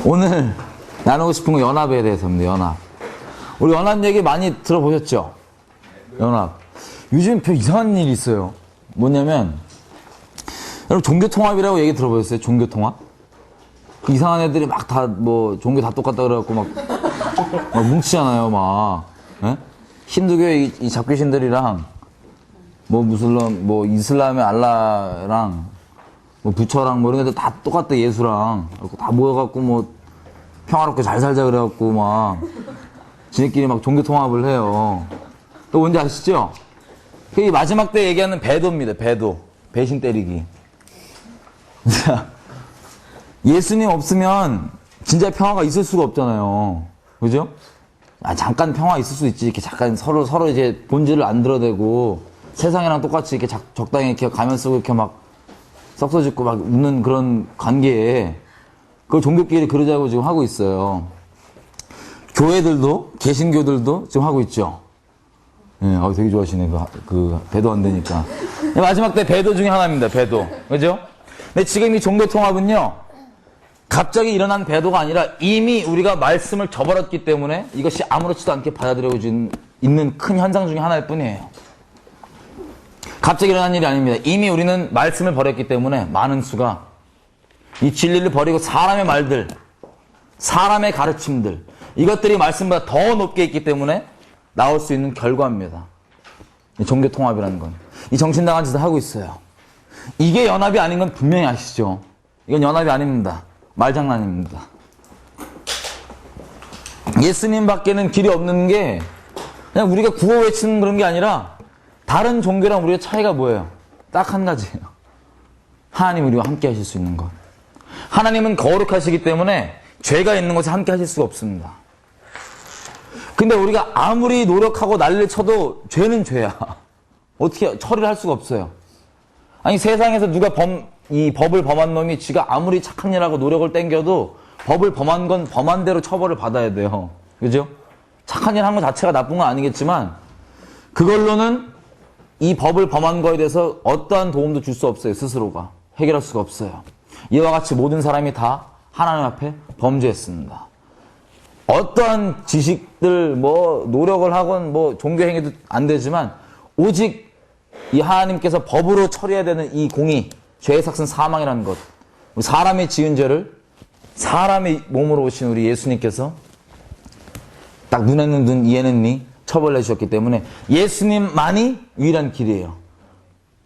오늘 나누고 싶은 건 연합에 대해서입니다. 연합. 우리 연합 얘기 많이 들어보셨죠? 연합. 요즘 별 이상한 일이 있어요. 뭐냐면, 여러분 종교통합이라고 얘기 들어보셨어요? 종교통합? 그 이상한 애들이 막 다 종교 다 똑같다 그래갖고 막 뭉치잖아요, 막. 예? 힌두교의 이 잡귀신들이랑 무슬람, 이슬람의 알라랑 부처랑 이런 애들 다 똑같다, 예수랑. 다 모여갖고 평화롭게 잘 살자 그래갖고 막 지네끼리 막 종교통합을 해요. 또 뭔지 아시죠? 그 마지막 때 얘기하는 배도입니다, 배도. 배신 때리기. 예수님 없으면 진짜 평화가 있을 수가 없잖아요. 그죠? 잠깐 평화 있을 수 있지. 이렇게 잠깐 서로 이제 본질을 안 드러내고 세상이랑 똑같이 이렇게 적당히 이렇게 가면 쓰고 이렇게 막 썩서짓고 막 웃는 그런 관계에 그걸 종교끼리 그러자고 지금 하고 있어요. 교회들도, 개신교들도 지금 하고 있죠. 예, 되게 좋아하시네. 그 배도 안 되니까. 마지막 때 배도 중에 하나입니다. 배도. 그죠? 근데 지금 이 종교통합은요, 갑자기 일어난 배도가 아니라 이미 우리가 말씀을 저버렸기 때문에 이것이 아무렇지도 않게 받아들여지는 있는 큰 현상 중에 하나일 뿐이에요. 갑자기 일어난 일이 아닙니다. 이미 우리는 말씀을 버렸기 때문에 많은 수가 이 진리를 버리고 사람의 말들, 사람의 가르침들, 이것들이 말씀보다 더 높게 있기 때문에 나올 수 있는 결과입니다. 이 종교통합이라는 건. 이 정신나간 짓을 하고 있어요. 이게 연합이 아닌 건 분명히 아시죠? 이건 연합이 아닙니다. 말장난입니다. 예수님 밖에는 길이 없는 게 그냥 우리가 구호 외치는 그런 게 아니라 다른 종교랑 우리의 차이가 뭐예요? 딱 한 가지예요. 하나님 우리와 함께 하실 수 있는 것. 하나님은 거룩하시기 때문에 죄가 있는 곳에 함께 하실 수가 없습니다. 근데 우리가 아무리 노력하고 난리를 쳐도 죄는 죄야. 어떻게 처리를 할 수가 없어요. 아니 세상에서 누가 이 법을 범한 놈이 지가 아무리 착한 일하고 노력을 땡겨도 법을 범한 건 범한 대로 처벌을 받아야 돼요. 그죠? 착한 일 한 것 자체가 나쁜 건 아니겠지만 그걸로는 이 법을 범한 거에 대해서 어떠한 도움도 줄 수 없어요. 스스로가. 해결할 수가 없어요. 이와 같이 모든 사람이 다 하나님 앞에 범죄했습니다. 어떠한 지식들, 노력을 하건, 종교행위도 안 되지만, 오직 이 하나님께서 법으로 처리해야 되는 이 공의, 죄의 삭은 사망이라는 것. 사람이 지은 죄를 사람의 몸으로 오신 우리 예수님께서 딱 눈에는 눈, 이에는 니 처벌해 주셨기 때문에 예수님만이 유일한 길이에요.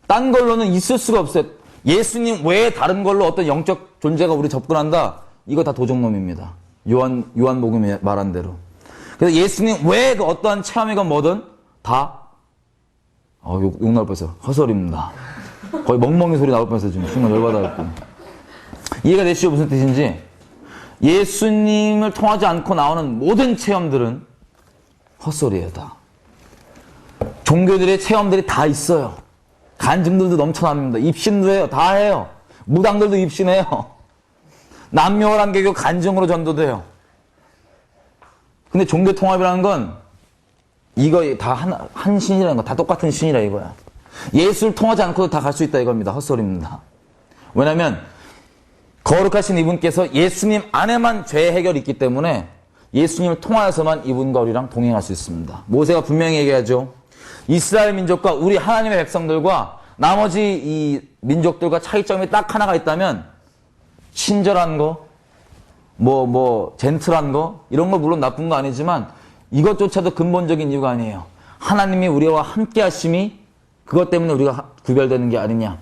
딴 걸로는 있을 수가 없어요. 예수님 외에 다른 걸로 어떤 영적 존재가 우리 접근한다? 이거 다 도적놈입니다. 요한복음이 말한 대로. 그래서 예수님 외에 그 어떠한 체험이건 뭐든 다, 욕 나올 뻔했어요. 헛소리입니다. 거의 멍멍이 소리 나올 뻔했어요. 지금 순간 열받아갖고. 이해가 되시죠? 무슨 뜻인지? 예수님을 통하지 않고 나오는 모든 체험들은 헛소리예요, 다. 종교들의 체험들이 다 있어요. 간증들도 넘쳐납니다. 입신도 해요. 다 해요. 무당들도 입신해요. 남묘란개교 간증으로 전도돼요. 근데 종교통합이라는 건 이거 다 한 신이라는 거, 다 똑같은 신이라 이거야. 예수를 통하지 않고도 다 갈 수 있다 이겁니다. 헛소리입니다. 왜냐면 거룩하신 이분께서 예수님 안에만 죄 해결이 있기 때문에 예수님을 통하여서만 이분과 우리랑 동행할 수 있습니다. 모세가 분명히 얘기하죠. 이스라엘 민족과 우리 하나님의 백성들과 나머지 이 민족들과 차이점이 딱 하나가 있다면 친절한 거, 젠틀한 거, 이런 거 물론 나쁜 거 아니지만 이것조차도 근본적인 이유가 아니에요. 하나님이 우리와 함께 하심이 그것 때문에 우리가 구별되는 게 아니냐.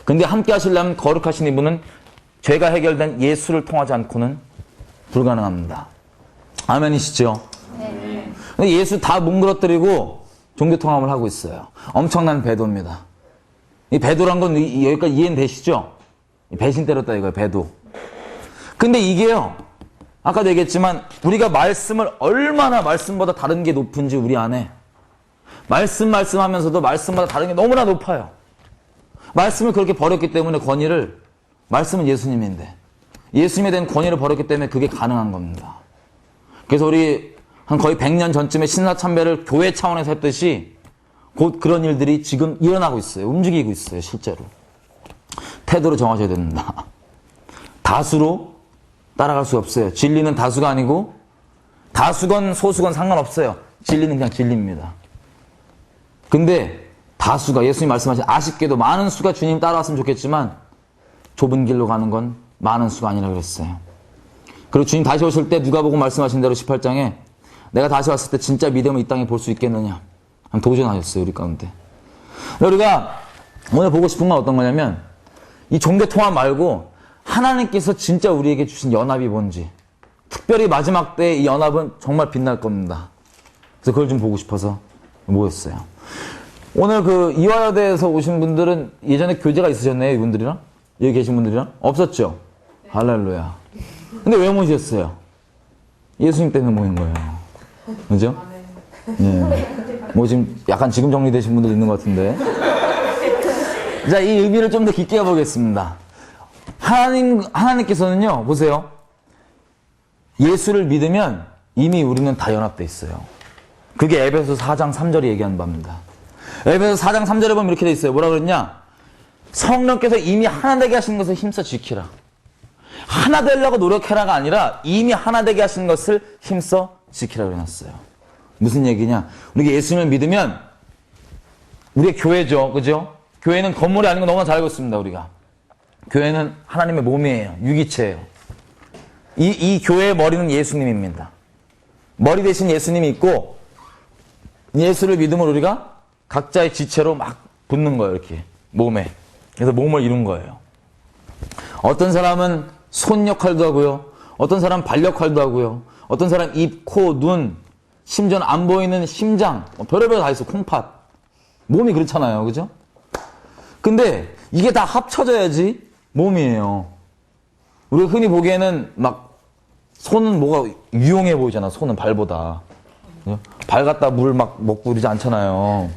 근데 함께 하시려면 거룩하신 이분은 죄가 해결된 예수를 통하지 않고는 불가능합니다. 아멘이시죠? 네. 근데 예수 다 뭉그러뜨리고 종교통합을 하고 있어요. 엄청난 배도입니다. 이 배도란 건 여기까지 이해는 되시죠? 배신 때렸다 이거예요, 배도. 근데 이게요, 아까도 얘기했지만 우리가 말씀을 얼마나 말씀보다 다른 게 높은지 우리 안에 말씀하면서도 말씀보다 다른 게 너무나 높아요. 말씀을 그렇게 버렸기 때문에 권위를, 말씀은 예수님인데 예수님에 대한 권위를 버렸기 때문에 그게 가능한 겁니다. 그래서 우리 한 거의 100년 전쯤에 신사참배를 교회 차원에서 했듯이 곧 그런 일들이 지금 일어나고 있어요. 움직이고 있어요, 실제로. 태도를 정하셔야 됩니다. 다수로 따라갈 수 없어요. 진리는 다수가 아니고 다수건 소수건 상관없어요. 진리는 그냥 진리입니다. 근데 다수가 예수님 말씀하신 아쉽게도 많은 수가 주님 따라왔으면 좋겠지만 좁은 길로 가는 건 많은 수가 아니라 그랬어요. 그리고 주님 다시 오실 때 누가복음 말씀하신 대로 18장에 내가 다시 왔을 때 진짜 믿음을 이 땅에 볼 수 있겠느냐 한번 도전하셨어요. 우리 가운데. 우리가 오늘 보고 싶은 건 어떤 거냐면 이 종교 통합 말고 하나님께서 진짜 우리에게 주신 연합이 뭔지 특별히 마지막 때 이 연합은 정말 빛날 겁니다. 그래서 그걸 좀 보고 싶어서 모였어요. 오늘 그 이화여대에서 오신 분들은 예전에 교제가 있으셨네요. 이분들이랑? 여기 계신 분들이랑? 없었죠? 네. 할렐루야. 근데 왜 모셨어요? 예수님 때문에 모인 거예요. 그죠? 네. 뭐 지금 약간 지금 정리되신 분들 있는 것 같은데. 자, 이 의미를 좀 더 깊게 해보겠습니다. 하나님께서는요, 보세요. 예수를 믿으면 이미 우리는 다 연합되어 있어요. 그게 에베소 4장 3절이 얘기하는 바입니다. 에베소 4장 3절에 보면 이렇게 돼 있어요. 뭐라 그랬냐? 성령께서 이미 하나 되게 하신 것을 힘써 지키라. 하나 되려고 노력해라가 아니라 이미 하나 되게 하신 것을 힘써 지키라 그래놨어요. 무슨 얘기냐? 우리가 예수님을 믿으면 우리의 교회죠. 그죠? 교회는 건물이 아닌 거 너무나 잘 알고 있습니다. 우리가. 교회는 하나님의 몸이에요. 유기체예요. 이 교회의 머리는 예수님입니다. 머리 대신 예수님이 있고 예수를 믿으면 우리가 각자의 지체로 막 붙는 거예요. 이렇게 몸에. 그래서 몸을 이룬 거예요. 어떤 사람은 손 역할도 하고요. 어떤 사람은 발 역할도 하고요. 어떤 사람은 입, 코, 눈, 심지어는 안 보이는 심장, 별의별 다 있어. 콩팥. 몸이 그렇잖아요. 그죠? 근데 이게 다 합쳐져야지 몸이에요. 우리가 흔히 보기에는 막 손은 뭐가 유용해 보이잖아. 손은 발보다. 발 갖다 물 막 먹고 그러지 않잖아요.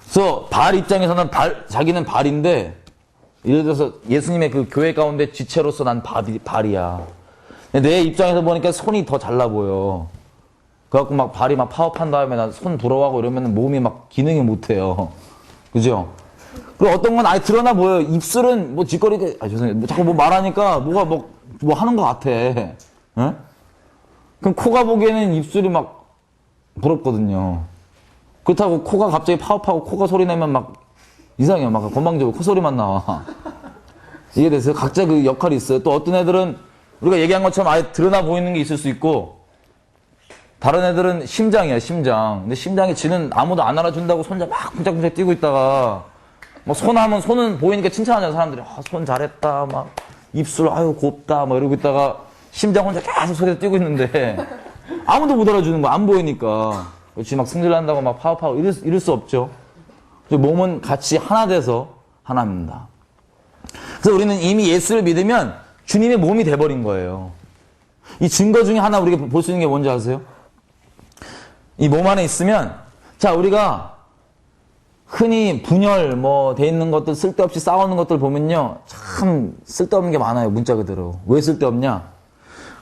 그래서 발 입장에서는 자기는 발인데 예를 들어서 예수님의 그 교회 가운데 지체로서 난 발이야. 근데 내 입장에서 보니까 손이 더 잘나 보여. 그래갖고 막 발이 막 파업한 다음에 난 손 부러워하고 이러면 몸이 막 기능이 못해요. 그죠? 그리고 어떤 건 아예 드러나 보여요. 입술은 뭐 짓거리가, 죄송해요. 자꾸 뭐 말하니까 뭐가 뭐 하는 것 같아. 예? 그럼 코가 보기에는 입술이 막 부럽거든요. 그렇다고 코가 갑자기 파업하고 코가 소리 내면 막 이상해요. 막 건방지고 콧소리만 나와. 이해됐어요? 각자 그 역할이 있어요. 또 어떤 애들은 우리가 얘기한 것처럼 아예 드러나 보이는 게 있을 수 있고 다른 애들은 심장이야, 심장. 근데 심장이 지는 아무도 안 알아준다고 손자 막 쿵짝쿵짝 뛰고 있다가 뭐 손하면 손은 보이니까 칭찬하잖아, 사람들이. 아, 손 잘했다, 막 입술 아유 곱다, 막 이러고 있다가 심장 혼자 계속 소리가 뛰고 있는데 아무도 못 알아주는 거야, 안 보이니까. 그렇지, 막 승질난다고 막 파업하고 이럴 수 없죠. 몸은 같이 하나 돼서 하나입니다. 그래서 우리는 이미 예수를 믿으면 주님의 몸이 돼버린 거예요. 이 증거 중에 하나 우리가 볼 수 있는 게 뭔지 아세요? 이 몸 안에 있으면, 자, 우리가 흔히 분열 뭐 돼 있는 것들, 쓸데없이 싸우는 것들 보면요, 참 쓸데없는 게 많아요. 문자 그대로. 왜 쓸데없냐?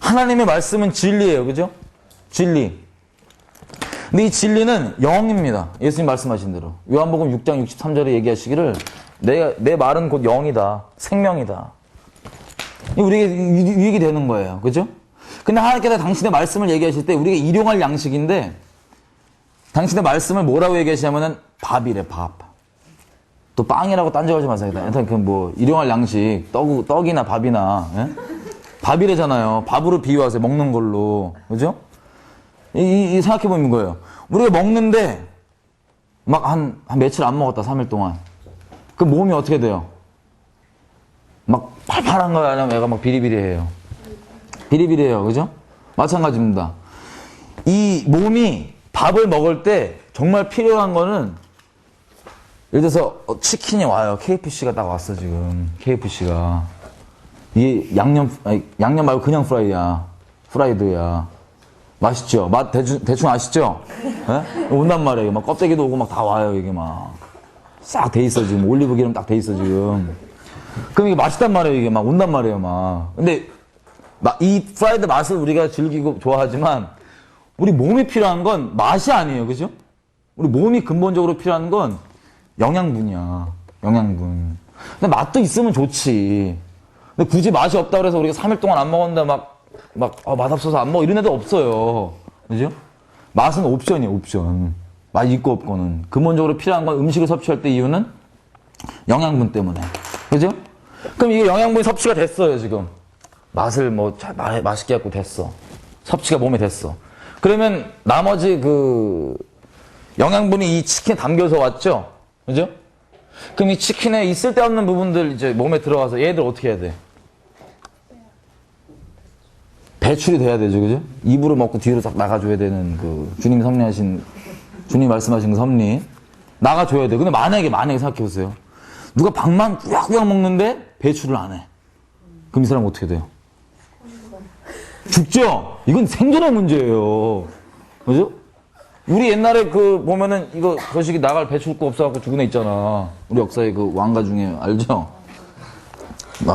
하나님의 말씀은 진리예요. 그죠? 진리. 근데 이 진리는 영입니다. 예수님 말씀하신 대로. 요한복음 6장 63절에 얘기하시기를 내 말은 곧 영이다. 생명이다. 우리에게 유익이 되는 거예요. 그죠? 근데 하나님께서 당신의 말씀을 얘기하실 때 우리가 일용할 양식인데 당신의 말씀을 뭐라고 얘기하시냐면은 밥이래, 밥. 또 빵이라고 딴짓하지 마세요. 일단 그 뭐 일용할 양식, 떡이나 밥이나, 예? 밥이래잖아요. 밥으로 비유하세요. 먹는 걸로. 그죠? 이 생각해보면 거예요. 우리가 먹는데 막 한 며칠 안 먹었다, 3일 동안. 그 몸이 어떻게 돼요? 막 팔팔한 거야, 아니면 애가 막 비리비리해요. 비리비리해요. 그죠? 마찬가지입니다. 이 몸이 밥을 먹을 때 정말 필요한 거는 예를 들어서 치킨이 와요. KFC가 딱 왔어, 지금. KFC가. 이게 양념 말고 그냥 프라이드야. 맛있죠? 맛 대충 아시죠? 예? 온단 말이에요. 막 껍데기도 오고 막 다 와요, 이게 막. 싹 돼 있어, 지금. 올리브 기름 딱 돼 있어, 지금. 그럼 이게 맛있단 말이에요, 이게 막. 온단 말이에요, 막. 근데 이 프라이드 맛을 우리가 즐기고 좋아하지만 우리 몸이 필요한 건 맛이 아니에요. 그죠? 우리 몸이 근본적으로 필요한 건 영양분이야. 영양분. 근데 맛도 있으면 좋지. 근데 굳이 맛이 없다 그래서 우리가 3일 동안 안 먹었는데 막 막 맛없어서 안 먹어 이런 애들 없어요. 그죠? 맛은 옵션이에요, 옵션. 맛 있고 없고는. 근본적으로 필요한 건 음식을 섭취할 때 이유는 영양분 때문에. 그죠? 그럼 이게 영양분이 섭취가 됐어요, 지금. 맛을 뭐 맛있게 갖고 됐어. 섭취가 몸에 됐어. 그러면 나머지 그 영양분이 이 치킨에 담겨서 왔죠? 그죠? 그럼 이 치킨에 이 쓸데없는 부분들 이제 몸에 들어가서 얘들 어떻게 해야 돼? 배출이 돼야 되죠, 그죠? 입으로 먹고 뒤로 싹 나가줘야 되는 그 주님 말씀하신 그 섭리. 나가줘야 돼. 근데 만약에 생각해보세요. 누가 밥만 꾸역꾸역 먹는데 배출을 안 해. 그럼 이 사람 어떻게 돼요? 죽죠? 이건 생존의 문제예요. 그죠? 우리 옛날에 그 보면은 이거 거시기 나갈 배출구 없어갖고 죽은 애 있잖아. 우리 역사의 그 왕가 중에 알죠?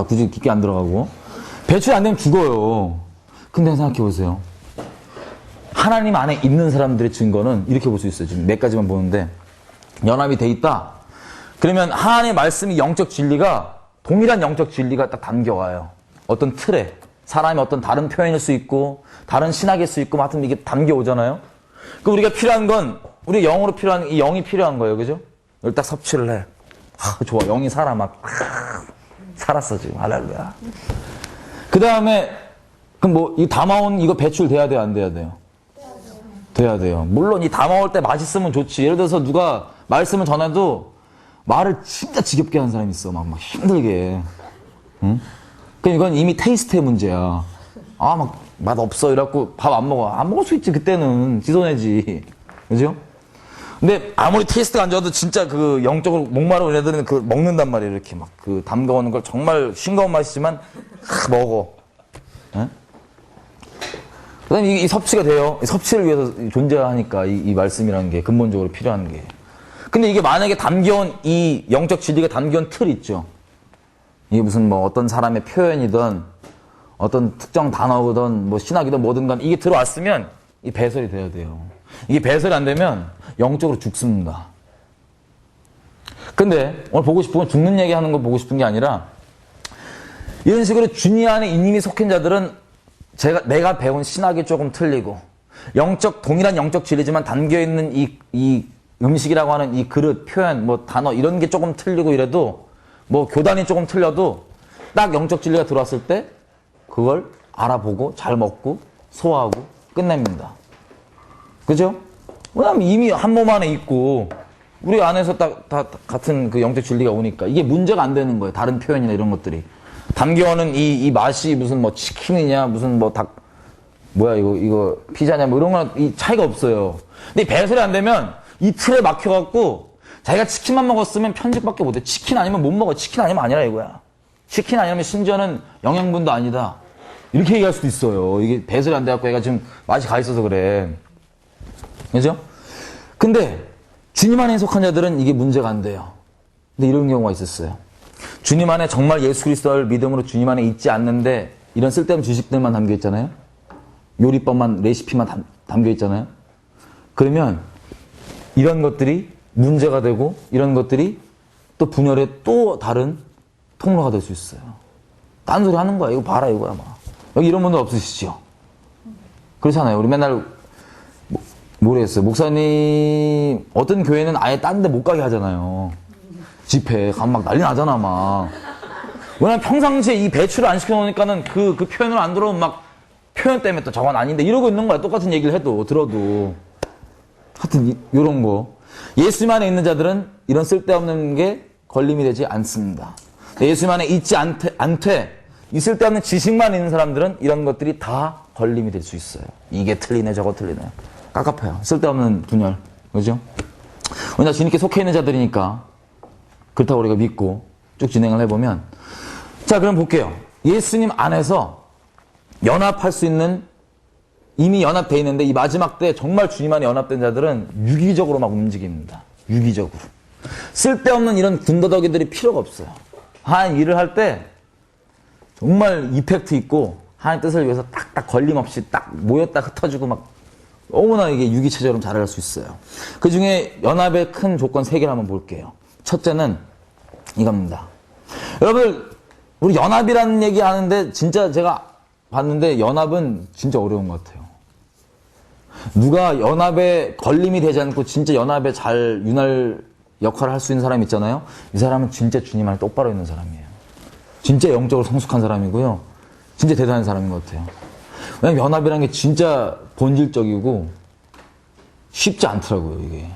굳이 깊게 안 들어가고. 배출 안 되면 죽어요. 근데 생각해보세요. 하나님 안에 있는 사람들의 증거는 이렇게 볼 수 있어요. 지금 몇 가지만 보는데 연합이 돼 있다. 그러면 하나님의 말씀이 영적 진리가 동일한 영적 진리가 딱 담겨와요. 어떤 틀에 사람이 어떤 다른 표현일 수 있고 다른 신학일 수 있고 하여튼 이게 담겨오잖아요. 그 우리가 필요한 건 우리 영으로 필요한 이 영이 필요한 거예요. 그죠? 이걸 딱 섭취를 해. 좋아. 영이 살아 막 살았어 지금. 할렐루야. 그 다음에 그럼 뭐 이 담아온 이거 배출돼야 돼요? 안 돼야 돼요? 돼야 돼요. 물론 이 담아올 때 맛있으면 좋지. 예를 들어서 누가 말씀을 전해도 말을 진짜 지겹게 하는 사람이 있어. 막 힘들게. 응? 그럼 이건 이미 테이스트의 문제야. 막 맛없어. 이래갖고 밥 안 먹어. 안 먹을 수 있지. 그때는 지손해지. 그죠? 근데 아무리 테이스트가 안 좋아도 진짜 그 영적으로 목마른 애들은 그 먹는단 말이에요. 이렇게 막 그 담가오는 걸 정말 싱거운 맛이지만 먹어. 응? 그다음에 이 섭취가 돼요. 이 섭취를 위해서 존재하니까 이 말씀이라는 게 근본적으로 필요한 게. 근데 이게 만약에 담겨온 이 영적 진리가 담겨온 틀 있죠. 이게 무슨 뭐 어떤 사람의 표현이든 어떤 특정 단어든 뭐 신학이든 뭐든 간 이게 들어왔으면 이 배설이 돼야 돼요. 이게 배설이 안 되면 영적으로 죽습니다. 근데 오늘 보고 싶은 건 죽는 얘기하는 거 보고 싶은 게 아니라 이런 식으로 주님 안에 이님이 속한 자들은 내가 배운 신학이 조금 틀리고 동일한 영적 진리지만 담겨있는 이 음식이라고 하는 이 그릇, 표현, 뭐 단어 이런 게 조금 틀리고 이래도 뭐 교단이 조금 틀려도 딱 영적 진리가 들어왔을 때 그걸 알아보고 잘 먹고 소화하고 끝냅니다. 그죠? 왜냐면 이미 한 몸 안에 있고 우리 안에서 다 같은 그 영적 진리가 오니까 이게 문제가 안 되는 거예요. 다른 표현이나 이런 것들이. 담겨오는 이 맛이 무슨 뭐 치킨이냐 무슨 뭐 뭐야 이거 피자냐 뭐 이런 거랑 이 차이가 없어요. 근데 배설이 안 되면 이 틀에 막혀갖고 자기가 치킨만 먹었으면 편식밖에 못해. 치킨 아니면 못 먹어. 치킨 아니면 아니라 이거야. 치킨 아니면 심지어는 영양분도 아니다. 이렇게 얘기할 수도 있어요. 이게 배설이 안 돼갖고 얘가 지금 맛이 가 있어서 그래. 그죠? 근데 주님 안에 속한 자들은 이게 문제가 안 돼요. 근데 이런 경우가 있었어요. 주님 안에 정말 예수 그리스도를 믿음으로 주님 안에 있지 않는데 이런 쓸데없는 지식들만 담겨 있잖아요. 요리법만 레시피만 담겨 있잖아요. 그러면 이런 것들이 문제가 되고 이런 것들이 또 분열의 또 다른 통로가 될 수 있어요. 딴소리 하는 거야. 이거 봐라 이거야 막. 여기 이런 분들 없으시죠? 그렇잖아요. 우리 맨날 모르겠어요. 목사님 어떤 교회는 아예 딴 데 못 가게 하잖아요. 집회 가면 막 난리 나잖아 막. 왜냐면 평상시에 이 배출을 안 시켜놓으니까는 그 표현을 안 들어오면 막 표현 때문에 또 저건 아닌데 이러고 있는 거야. 똑같은 얘기를 들어도. 하여튼 요런 거. 예수님 안에 있는 자들은 이런 쓸데없는 게 걸림이 되지 않습니다. 예수님 안에 있지 않되 이 쓸데없는 지식만 있는 사람들은 이런 것들이 다 걸림이 될 수 있어요. 이게 틀리네 저거 틀리네. 깝깝해요. 쓸데없는 분열. 그죠? 왜냐 주님께 속해 있는 자들이니까 그렇다고 우리가 믿고 쭉 진행을 해보면 자 그럼 볼게요. 예수님 안에서 연합할 수 있는 이미 연합되어 있는데 이 마지막 때 정말 주님 안에 연합된 자들은 유기적으로 막 움직입니다. 유기적으로. 쓸데없는 이런 군더더기들이 필요가 없어요. 하나님 일을 할 때 정말 이펙트 있고 하나님 뜻을 위해서 딱딱 걸림없이 딱 모였다 흩어지고 막 너무나 이게 유기체적으로 잘할 수 있어요. 그 중에 연합의 큰 조건 3개를 한번 볼게요. 첫째는 이겁니다. 여러분 우리 연합이라는 얘기 하는데 진짜 제가 봤는데 연합은 진짜 어려운 것 같아요. 누가 연합에 걸림이 되지 않고 진짜 연합에 잘 윤활 역할을 할 수 있는 사람 있잖아요. 이 사람은 진짜 주님 안에 똑바로 있는 사람이에요. 진짜 영적으로 성숙한 사람이고요. 진짜 대단한 사람인 것 같아요. 왜냐면 연합이라는 게 진짜 본질적이고 쉽지 않더라고요, 이게.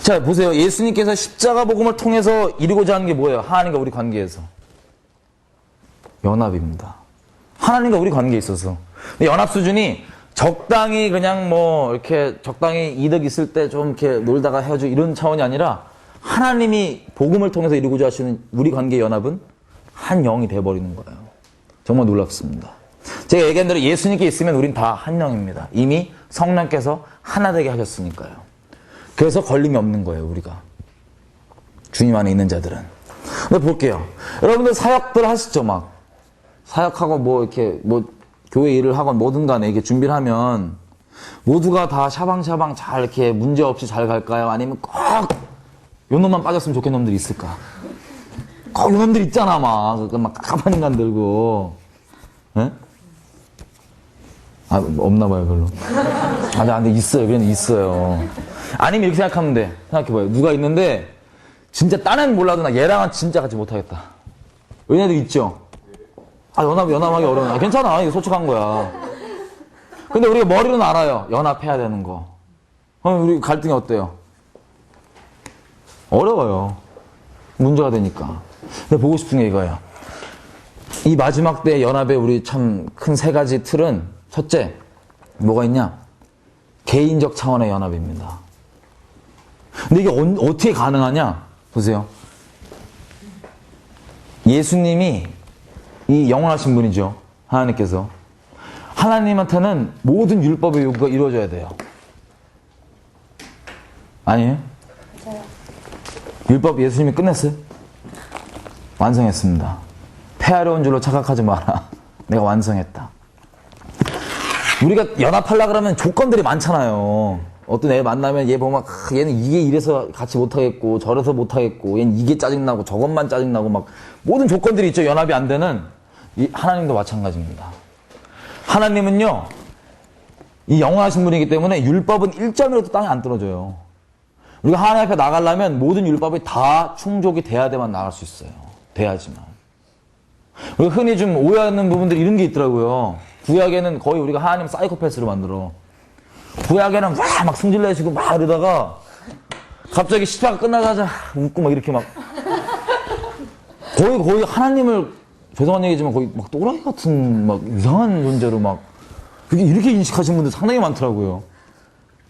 자, 보세요. 예수님께서 십자가 복음을 통해서 이루고자 하는 게 뭐예요? 하나님과 우리 관계에서. 연합입니다. 하나님과 우리 관계에 있어서. 근데 연합 수준이 적당히 그냥 뭐 이렇게 적당히 이득 있을 때 좀 이렇게 놀다가 헤어지고 이런 차원이 아니라 하나님이 복음을 통해서 이루고자 하시는 우리 관계의 연합은 한 영이 돼버리는 거예요. 정말 놀랍습니다. 제가 얘기한 대로 예수님께 있으면 우린 다 한 영입니다. 이미 성령께서 하나 되게 하셨으니까요. 그래서 걸림이 없는 거예요, 우리가. 주님 안에 있는 자들은. 근데 볼게요. 여러분들 사역들 하시죠, 막. 사역하고 뭐 이렇게 뭐 교회 일을 하건 뭐든 간에 이렇게 준비를 하면 모두가 다 샤방샤방 잘 이렇게 문제 없이 잘 갈까요? 아니면 꼭 요 놈만 빠졌으면 좋겠는 놈들이 있을까? 꼭 요 놈들 있잖아, 막 깝깝한 인간 들고. 예? 아, 없나 봐요, 별로. 아니, 근데 있어요. 그냥 있어요. 아니면 이렇게 생각하면 돼. 생각해봐요. 누가 있는데, 진짜 딴 애는 몰라도 나 얘랑은 진짜 같이 못하겠다. 이런 애들 있죠? 아, 연합하기 어려워. 아, 괜찮아. 이거 솔직한 거야. 근데 우리가 머리로는 알아요. 연합해야 되는 거. 우리 갈등이 어때요? 어려워요. 문제가 되니까. 근데 보고 싶은 게 이거예요. 이 마지막 때 연합의 우리 참 큰 세 가지 틀은 첫째, 뭐가 있냐? 개인적 차원의 연합입니다. 근데 이게 어떻게 가능하냐? 보세요. 예수님이 이 영원하신 분이죠. 하나님께서. 하나님한테는 모든 율법의 요구가 이루어져야 돼요. 아니에요? 맞아요. 율법 예수님이 끝냈어요? 완성했습니다. 폐하려 온 줄로 착각하지 마라. 내가 완성했다. 우리가 연합하려고 그러면 조건들이 많잖아요. 어떤 애 만나면 얘 보면 얘는 이게 이래서 같이 못하겠고 저래서 못하겠고 얘는 이게 짜증나고 저것만 짜증나고 막 모든 조건들이 있죠. 연합이 안 되는. 이 하나님도 마찬가지입니다. 하나님은요 이 영원하신 분이기 때문에 율법은 1점이라도 땅에 안 떨어져요. 우리가 하나님 앞에 나가려면 모든 율법이 다 충족이 돼야만 나갈 수 있어요. 돼야지만. 우리가 흔히 좀 오해하는 부분들이 이런 게 있더라고요. 구약에는 거의 우리가 하나님 사이코패스로 만들어. 구약에는 막 승질내시고 막 이러다가 갑자기 십자가 끝나자마자 웃고 막 이렇게 막 거의 하나님을 죄송한 얘기지만 거의 막 또라이 같은 막 이상한 존재로 막 그게 이렇게 인식하시는 분들 상당히 많더라고요.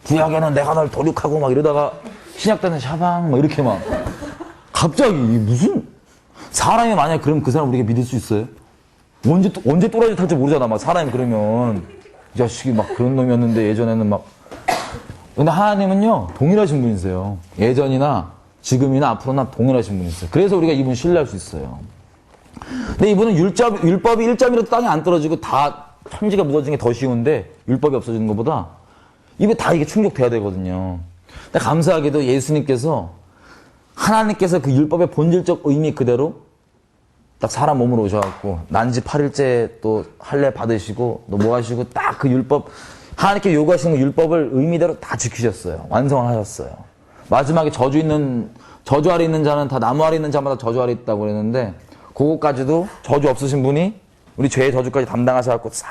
구약에는 내가 널 도륙하고 막 이러다가 신약 때는 샤방 막 이렇게 막 갑자기 무슨 사람이 만약 그러면 그 사람 우리가 믿을 수 있어요? 언제 또라이 탈지 모르잖아. 막 사람이 그러면 이 자식이 막 그런 놈이었는데 예전에는 막 근데 하나님은요 동일하신 분이세요. 예전이나 지금이나 앞으로나 동일하신 분이세요. 그래서 우리가 이분 신뢰할 수 있어요. 근데 이분은 율법이 1점이라도 땅에 안 떨어지고 다 천지가 무너지는 게 더 쉬운데 율법이 없어지는 것보다 이게 충족돼야 되거든요. 근데 감사하게도 예수님께서 하나님께서 그 율법의 본질적 의미 그대로 딱 사람 몸으로 오셔갖고 난지 8일째 또 할례 받으시고 또 뭐 하시고 딱 그 율법 하나님께 요구하시는 그 율법을 의미대로 다 지키셨어요. 완성을 하셨어요. 마지막에 저주 아래 있는 자는 다 나무 아래 있는 자마다 저주 아래 있다고 그랬는데 그거까지도 저주 없으신 분이 우리 죄의 저주까지 담당하셔갖고 싹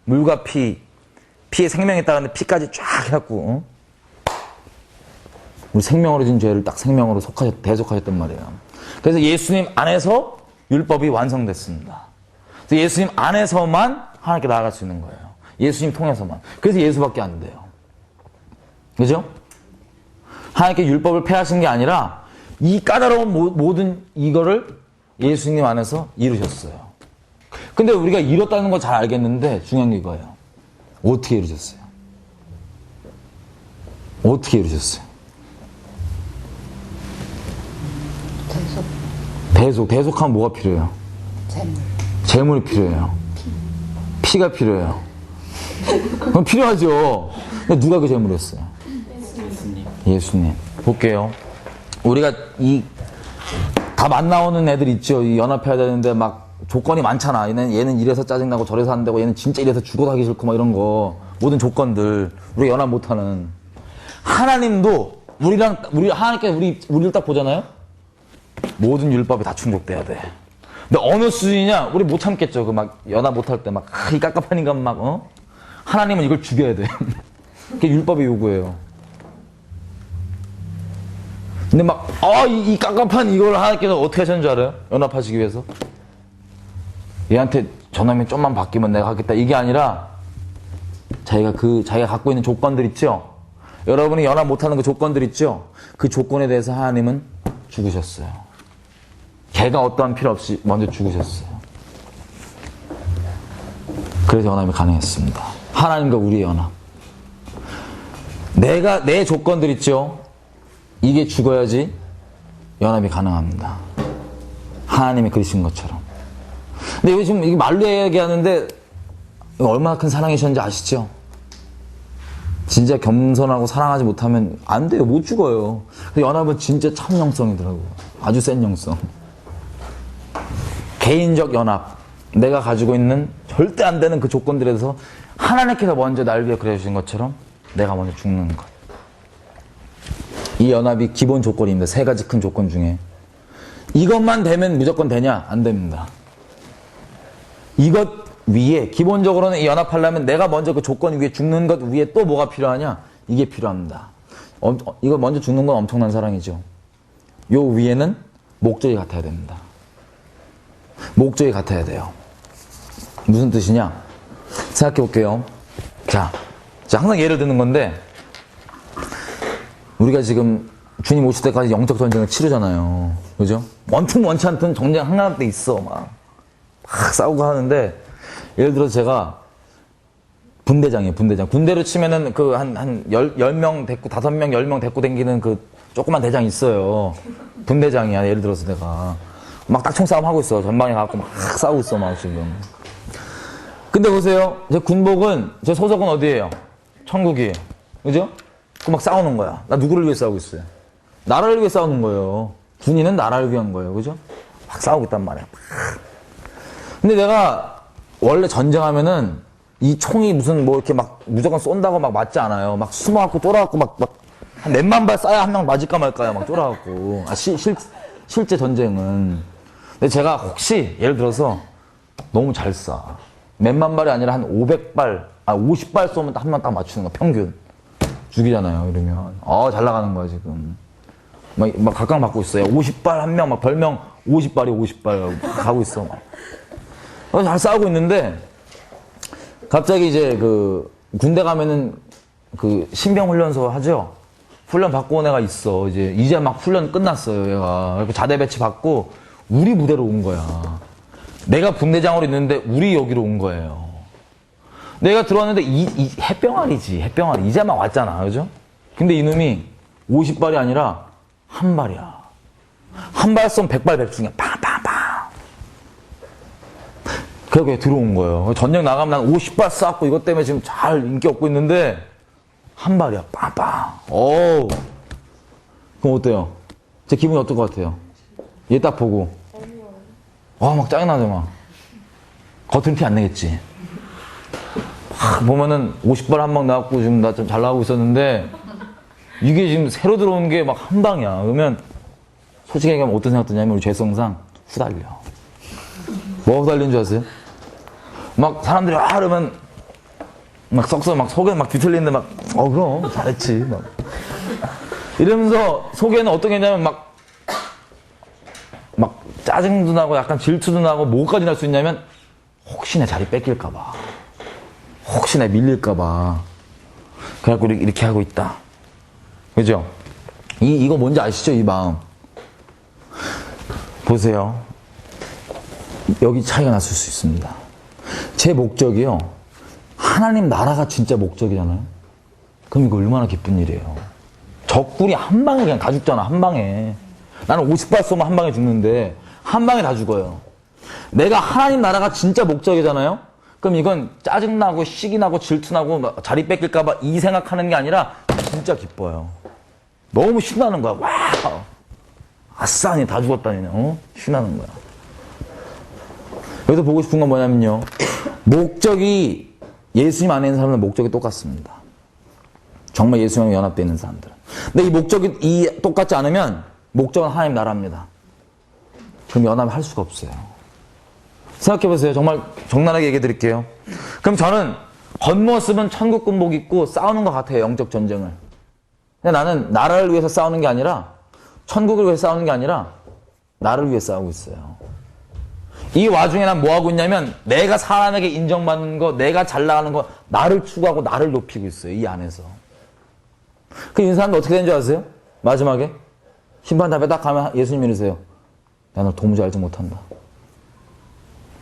물과 피에 생명이 있다는데 피까지 쫙 해갖고 우리 생명으로 진 죄를 딱 생명으로 대속하셨단 말이에요. 그래서 예수님 안에서 율법이 완성됐습니다. 그래서 예수님 안에서만 하나님께 나아갈 수 있는 거예요. 예수님 통해서만. 그래서 예수밖에 안 돼요. 그죠? 하나님께 율법을 폐하신 게 아니라 이 까다로운 모든 이거를 예수님 안에서 이루셨어요. 근데 우리가 이뤘다는 거 잘 알겠는데 중요한 게 이거예요. 어떻게 이루셨어요? 어떻게 이루셨어요? 대속하면 뭐가 필요해요? 재물이 필요해요. 피가 필요해요. 그럼 필요하죠. 근데 누가 그 재물이었어요? 예수님. 볼게요. 우리가 다 만 나오는 애들 있죠. 이 연합해야 되는데 막 조건이 많잖아. 얘는 이래서 짜증나고 저래서 안 되고 얘는 진짜 이래서 죽어도 하기 싫고 막 이런 거. 모든 조건들. 우리가 연합 못하는. 하나님도 하나님께서 우리를 딱 보잖아요? 모든 율법이 다 충족돼야 돼. 근데 어느 수준이냐? 우리 못 참겠죠. 그 막 연합 못할 때 막, 이 깝깝한 인간 막, 하나님은 이걸 죽여야 돼. 그게 율법의 요구예요. 근데 막, 이 깝깝한 이걸 하나님께서 어떻게 하셨는 줄 알아요? 연합하시기 위해서? 얘한테 저놈이 좀만 바뀌면 내가 하겠다. 이게 아니라, 자기가 갖고 있는 조건들 있죠? 여러분이 연합 못하는 그 조건들 있죠? 그 조건에 대해서 하나님은 죽으셨어요. 걔가 어떠한 필요 없이 먼저 죽으셨어요. 그래서 연합이 가능했습니다. 하나님과 우리의 연합. 내 조건들 있죠? 이게 죽어야지 연합이 가능합니다. 하나님이 그리신 것처럼. 근데 요즘 이게 말로 얘기하는데 얼마나 큰 사랑이셨는지 아시죠? 진짜 겸손하고 사랑하지 못하면 안 돼요. 못 죽어요. 연합은 진짜 참 영성이더라고요. 아주 센 영성. 개인적 연합. 내가 가지고 있는 절대 안 되는 그 조건들에서 하나님께서 먼저 날 위해 그려주신 것처럼 내가 먼저 죽는 것. 이 연합이 기본 조건입니다. 세 가지 큰 조건 중에. 이것만 되면 무조건 되냐? 안 됩니다. 이것 위에, 기본적으로는 이 연합하려면 내가 먼저 그 조건 위에 죽는 것 위에 또 뭐가 필요하냐? 이게 필요합니다. 이거 먼저 죽는 건 엄청난 사랑이죠. 요 위에는 목적이 같아야 됩니다. 목적이 같아야 돼요. 무슨 뜻이냐? 생각해 볼게요. 자, 항상 예를 드는 건데, 우리가 지금 주님 오실 때까지 영적 전쟁을 치르잖아요. 그죠? 원치 않던 전쟁 한가운데 있어. 막 싸우고 하는데, 예를 들어서 제가 분대장이에요, 분대장. 군대로 치면은 한 10명 데리고, 5명, 10명 데리고 다니는 그 조그만 대장 있어요. 분대장이야, 예를 들어서 내가. 막 딱총 싸움 하고 있어. 전방에 가갖고 막 싸우고 있어, 막 지금. 근데 보세요. 제 군복은, 제 소속은 어디예요? 천국이에요. 그죠? 그 막 싸우는 거야. 나 누구를 위해 싸우고 있어요? 나라를 위해 싸우는 거예요. 군인은 나라를 위한 거예요. 그죠? 막 싸우고 있단 말이야. 근데 내가 원래 전쟁하면은 이 총이 무슨 뭐 이렇게 막 무조건 쏜다고 막 맞지 않아요. 막 숨어갖고 쫄아갖고 막 한 몇만 발 쏴야 한 명 맞을까 말까요. 막 쫄아갖고. 실제 전쟁은. 근데 제가 혹시 예를 들어서 너무 잘 쏴. 몇만 발이 아니라 한 50발 쏘면 한 명 딱 맞추는 거 평균. 죽이잖아요. 이러면. 잘 나가는 거야 지금. 막 각광받고 있어요. 50발 한 명, 막 별명 50발이 50발 가고 있어. 막. 잘 싸우고 있는데 갑자기 이제 그 군대 가면은 그 신병 훈련소 하죠. 훈련 받고 온 애가 있어. 이제 막 훈련 끝났어요. 얘가. 그래서 자대 배치 받고 우리 부대로 온 거야. 내가 분대장으로 있는데 우리 여기로 온 거예요. 내가 들어왔는데 이 햇병아리지. 햇병아리. 이제 막 왔잖아. 그죠? 근데 이놈이 50발이 아니라 한 발이야. 한 발 쏘면 100발 100중이야. 팡팡팡. 그렇게 들어온 거예요. 전쟁 나가면 난 50발 쐈고 이것 때문에 지금 잘 인기 얻고 있는데 한 발이야. 빵빵. 어우. 그럼 어때요? 제 기분이 어떨 것 같아요? 얘 딱 보고. 막 짜증나죠, 막. 겉으로 티 안 내겠지. 보면은 50발 한 방 나왔고 지금 나 좀 잘 나가고 있었는데 이게 지금 새로 들어온 게 막 한 방이야. 그러면 솔직히 얘기하면 어떤 생각 드냐면 우리 죄성상 후달려. 뭐가 후달리는 줄 아세요? 막 사람들이 그러면 막 썩서 막 속에 막 뒤틀리는데 막 그럼 잘했지 막 이러면서 속에는 어떤 게 있냐면 막 짜증도 나고 약간 질투도 나고 뭐까지 날 수 있냐면 혹시 내 자리 뺏길까봐, 혹시 내 밀릴까봐 그래갖고 이렇게 하고 있다. 그죠? 이거 뭔지 아시죠? 이 마음 보세요. 여기 차이가 났을 수 있습니다. 제 목적이요, 하나님 나라가 진짜 목적이잖아요. 그럼 이거 얼마나 기쁜 일이에요. 적군이 한 방에 그냥 다 죽잖아. 한 방에. 나는 50발 쏘면 한 방에 죽는데 한 방에 다 죽어요. 내가 하나님 나라가 진짜 목적이잖아요. 그럼 이건 짜증나고 시기나고 질투나고 자리 뺏길까봐 이 생각하는 게 아니라 진짜 기뻐요. 너무 신나는 거야. 와, 아싸, 다 죽었다니. 신나는 거야. 여기서 보고 싶은 건 뭐냐면요. 목적이 예수님 안에 있는 사람은 목적이 똑같습니다. 정말 예수님과 연합되어 있는 사람들은. 근데 이 목적이 똑같지 않으면 목적은 하나님 나라입니다. 그럼 연합을 할 수가 없어요. 생각해보세요. 정말 적나라하게 얘기해 드릴게요. 그럼 저는 겉모습은 천국 군복 입고 싸우는 것 같아요. 영적 전쟁을. 근데 나는 나라를 위해서 싸우는 게 아니라 천국을 위해서 싸우는 게 아니라 나를 위해 싸우고 있어요. 이 와중에 난 뭐하고 있냐면 내가 사람에게 인정받는 거, 내가 잘 나가는 거, 나를 추구하고 나를 높이고 있어요. 이 안에서. 그 인사하는데 어떻게 되는 줄 아세요? 마지막에 심판 답에 딱 가면 예수님 이러세요. 야, 너 도무지 알지 못한다.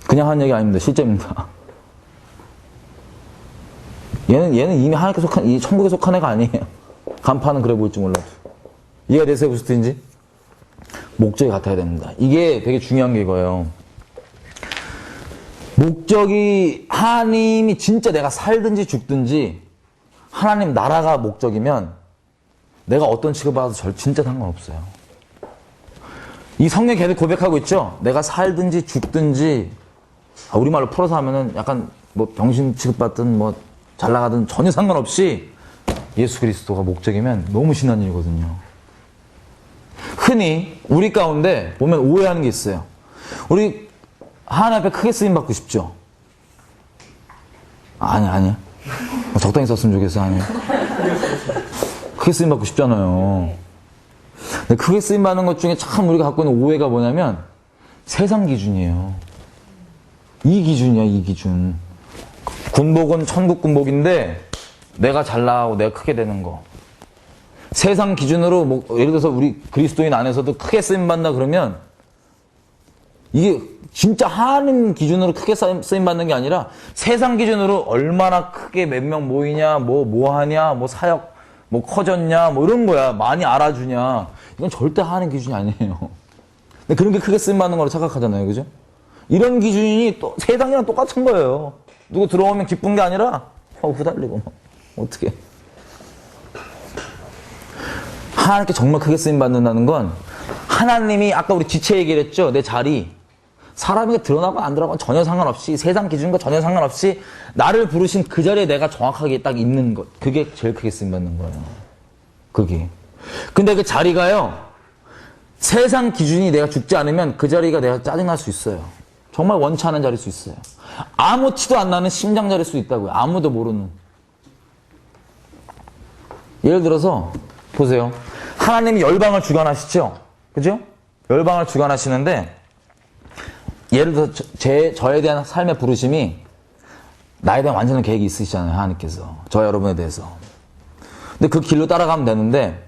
그냥 하는 얘기 아닙니다. 실제입니다. 얘는 이미 하나님께 속한, 이 천국에 속한 애가 아니에요. 간판은 그래 보일지 몰라도. 이해가 되세요? 무슨 뜻인지? 목적이 같아야 됩니다. 이게 되게 중요한 게 이거예요. 목적이 하나님이 진짜 내가 살든지 죽든지 하나님 나라가 목적이면 내가 어떤 취급을 받아도 진짜 상관없어요. 이 성경이 계속 고백하고 있죠? 내가 살든지 죽든지, 우리말로 풀어서 하면은 약간 뭐 병신 취급받든 뭐 잘 나가든 전혀 상관없이 예수 그리스도가 목적이면 너무 신난 일이거든요. 흔히 우리 가운데 보면 오해하는 게 있어요. 우리 하나님 앞에 크게 쓰임받고 싶죠? 아니야. 적당히 썼으면 좋겠어. 아니야. 크게 쓰임받고 싶잖아요. 근데 크게 쓰임받는 것 중에 참 우리가 갖고 있는 오해가 뭐냐면 세상 기준이에요. 이 기준이야, 이 기준. 군복은 천국 군복인데 내가 잘 나가고 내가 크게 되는 거. 세상 기준으로 뭐 예를 들어서 우리 그리스도인 안에서도 크게 쓰임받는다 그러면 이게 진짜 하나님 기준으로 크게 쓰임받는 게 아니라 세상 기준으로 얼마나 크게 몇 명 모이냐, 뭐 하냐, 뭐 사역 뭐 커졌냐, 뭐 이런 거야. 많이 알아주냐. 이건 절대 하나님 기준이 아니에요. 근데 그런 게 크게 쓰임받는 거로 착각하잖아요. 그죠? 이런 기준이 또 세상이랑 똑같은 거예요. 누구 들어오면 기쁜 게 아니라 후달리고 막 어떻게 하나님께 정말 크게 쓰임받는다는 건 하나님이 아까 우리 지체 얘기를 했죠. 내 자리 사람에게 드러나고 안 드러나고 전혀 상관없이 세상 기준과 전혀 상관없이 나를 부르신 그 자리에 내가 정확하게 딱 있는 것, 그게 제일 크게 쓰임받는 거예요. 그게. 근데 그 자리가요, 세상 기준이 내가 죽지 않으면 그 자리가 내가 짜증날 수 있어요. 정말 원치 않은 자리일 수 있어요. 아무 티도 안 나는 심장 자리일 수 있다고요. 아무도 모르는. 예를 들어서 보세요. 하나님이 열방을 주관하시죠? 그죠? 열방을 주관하시는데 예를 들어서 저에 대한 삶의 부르심이 나에 대한 완전한 계획이 있으시잖아요. 하나님께서. 저 여러분에 대해서. 근데 그 길로 따라가면 되는데